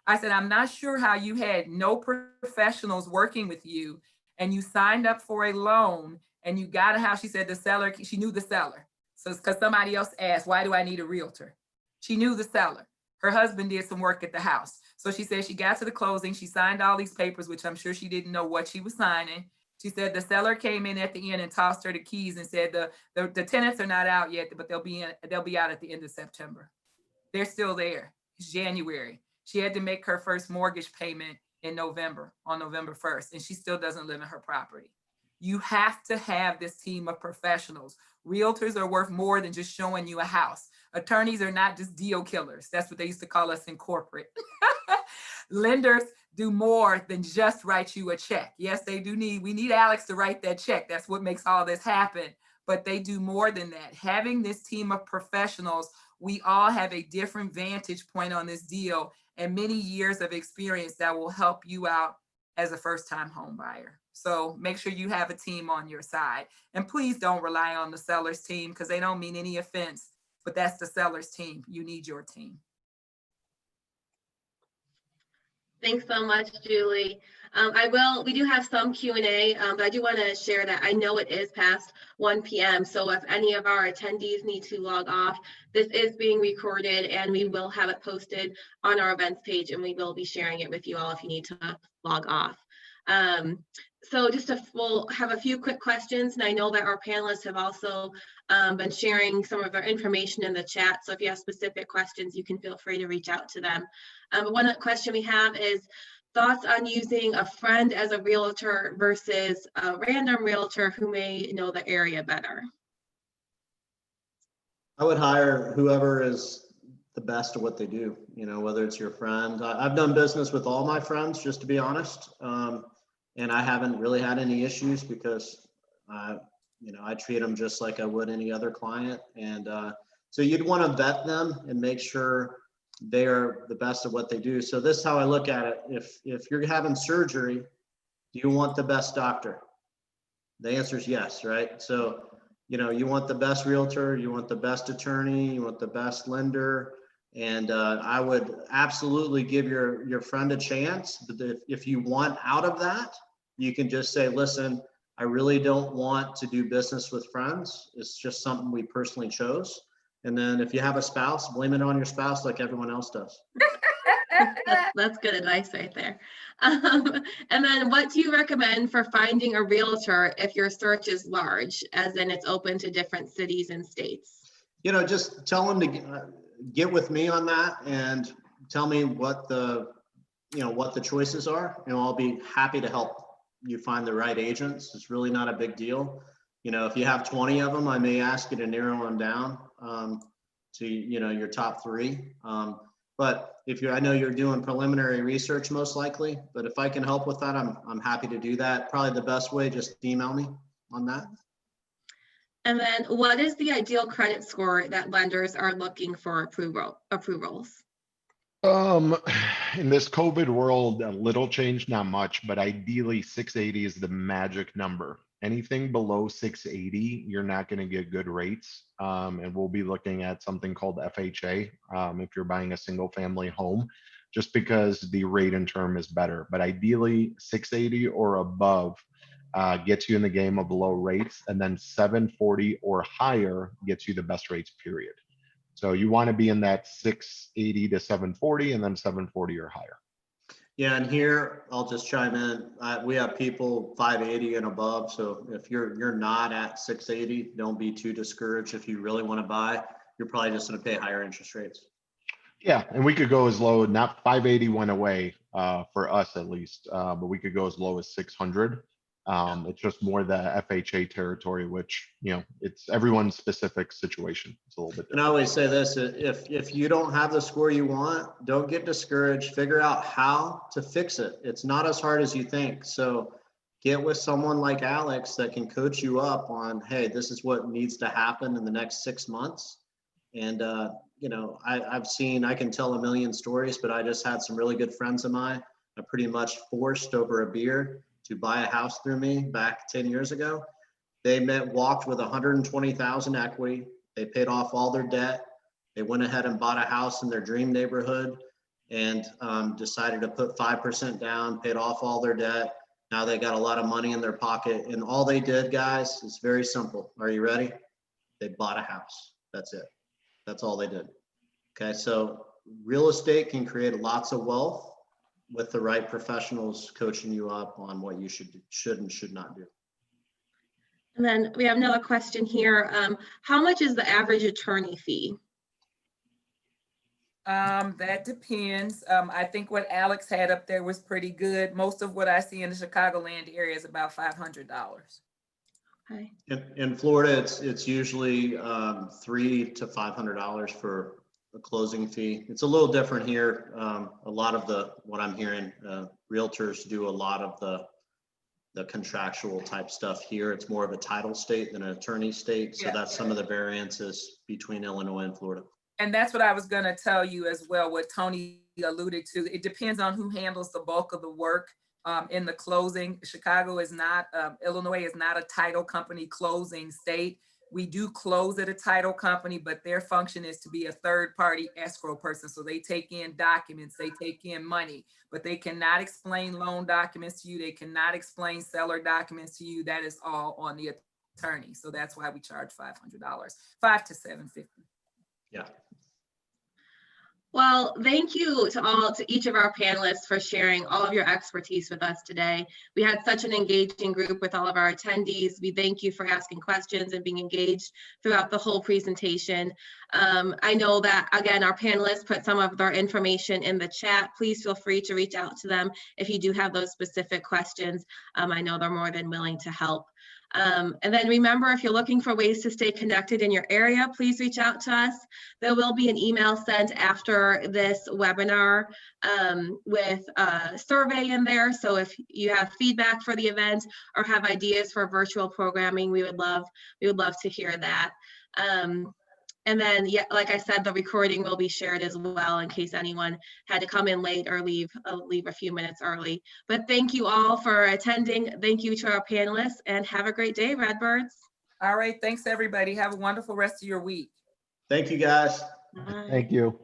I said, I'm not sure how you had no professionals working with you and you signed up for a loan and you got a house. She said the seller, she knew the seller. So it's because somebody else asked, why do I need a realtor? She knew the seller. Her husband did some work at the house. So she said she got to the closing. She signed all these papers, which I'm sure she didn't know what she was signing. She said the seller came in at the end and tossed her the keys and said the tenants are not out yet, but they'll be out at the end of September. They're still there. It's January. She had to make her first mortgage payment in November, on November 1st, and she still doesn't live in her property. You have to have this team of professionals. Realtors are worth more than just showing you a house. Attorneys are not just deal killers. That's what they used to call us in corporate. Lenders do more than just write you a check. Yes, we need Alex to write that check. That's what makes all this happen. But they do more than that. Having this team of professionals, we all have a different vantage point on this deal and many years of experience that will help you out as a first-time home buyer. So make sure you have a team on your side. And please don't rely on the seller's team, because they don't mean any offense, but that's the seller's team. You need your team. Thanks so much, Julie. We do have some Q&A, but I do want to share that I know it is past 1 p.m. So if any of our attendees need to log off, this is being recorded and we will have it posted on our events page, and we will be sharing it with you all if you need to log off. So we'll have a few quick questions, and I know that our panelists have also been sharing some of their information in the chat. So if you have specific questions, you can feel free to reach out to them. One question we have is thoughts on using a friend as a realtor versus a random realtor who may know the area better. I would hire whoever is the best at what they do, whether it's your friend. I've done business with all my friends, just to be honest. And I haven't really had any issues because, I treat them just like I would any other client. And so you'd want to vet them and make sure they are the best at what they do. So this is how I look at it. If you're having surgery, do you want the best doctor? The answer is yes, right? So, you want the best realtor, you want the best attorney, you want the best lender. And I would absolutely give your friend a chance. But if you want out of that, you can just say, listen, I really don't want to do business with friends. It's just something we personally chose. And then if you have a spouse, blame it on your spouse like everyone else does. That's good advice right there. And then what do you recommend for finding a realtor if your search is large, as in it's open to different cities and states? Just tell them to get with me on that and tell me what the choices are, and I'll be happy to help you find the right agents. It's really not a big deal. If you have 20 of them, I may ask you to narrow them down to your top 3. But I know you're doing preliminary research most likely, but if I can help with that, I'm happy to do that. Probably the best way, just email me on that. And then what is the ideal credit score that lenders are looking for approvals? In this COVID world, a little change, not much, but ideally 680 is the magic number. Anything below 680, you're not going to get good rates. And we'll be looking at something called FHA if you're buying a single family home, just because the rate and term is better. But ideally, 680 or above gets you in the game of low rates, and then 740 or higher gets you the best rates, period. So you want to be in that 680 to 740, and then 740 or higher. Yeah, and here I'll just chime in. We have people 580 and above. So if you're not at 680, don't be too discouraged. If you really want to buy, you're probably just going to pay higher interest rates. Yeah, and we could go as low, not 580 went away for us at least, but we could go as low as 600. It's just more the FHA territory, which, it's everyone's specific situation. It's a little bit different. And I always say this, if you don't have the score you want, don't get discouraged. Figure out how to fix it. It's not as hard as you think. So get with someone like Alex that can coach you up on, hey, this is what needs to happen in the next 6 months. And, I can tell a million stories, but I just had some really good friends of mine. I pretty much forced over a beer to buy a house through me back 10 years ago. They walked with 120,000 equity. They paid off all their debt. They went ahead and bought a house in their dream neighborhood and decided to put 5% down, paid off all their debt. Now they got a lot of money in their pocket. And all they did, guys, is very simple. Are you ready? They bought a house. That's it. That's all they did. Okay, so real estate can create lots of wealth with the right professionals coaching you up on what you should and should not do. And then we have another question here. How much is the average attorney fee? That depends. I think what Alex had up there was pretty good. Most of what I see in the Chicagoland area is about $500. Okay. In Florida, it's usually $300 to $500 for a closing fee. It's a little different here. A lot of what I'm hearing, realtors do a lot of the contractual type stuff here. It's more of a title state than an attorney state. So that's some of the variances between Illinois and Florida. And that's what I was going to tell you as well, what Tony alluded to. It depends on who handles the bulk of the work in the closing. Chicago is not, Illinois is not a title company closing state. We do close at a title company, but their function is to be a third-party escrow person. So they take in documents, they take in money, but they cannot explain loan documents to you. They cannot explain seller documents to you. That is all on the attorney. So that's why we charge $500, $500 to $750. Yeah. Well, thank you to each of our panelists for sharing all of your expertise with us today. We had such an engaging group with all of our attendees. We thank you for asking questions and being engaged throughout the whole presentation. I know that, again, our panelists put some of their information in the chat. Please feel free to reach out to them if you do have those specific questions. I know they're more than willing to help. And then remember, if you're looking for ways to stay connected in your area, please reach out to us. There will be an email sent after this webinar with a survey in there. So if you have feedback for the event or have ideas for virtual programming, we would love to hear that. And then, yeah, like I said, the recording will be shared as well in case anyone had to come in late or leave a few minutes early. But thank you all for attending. Thank you to our panelists, and have a great day, Redbirds. All right. Thanks, everybody. Have a wonderful rest of your week. Thank you, guys. Bye. Thank you.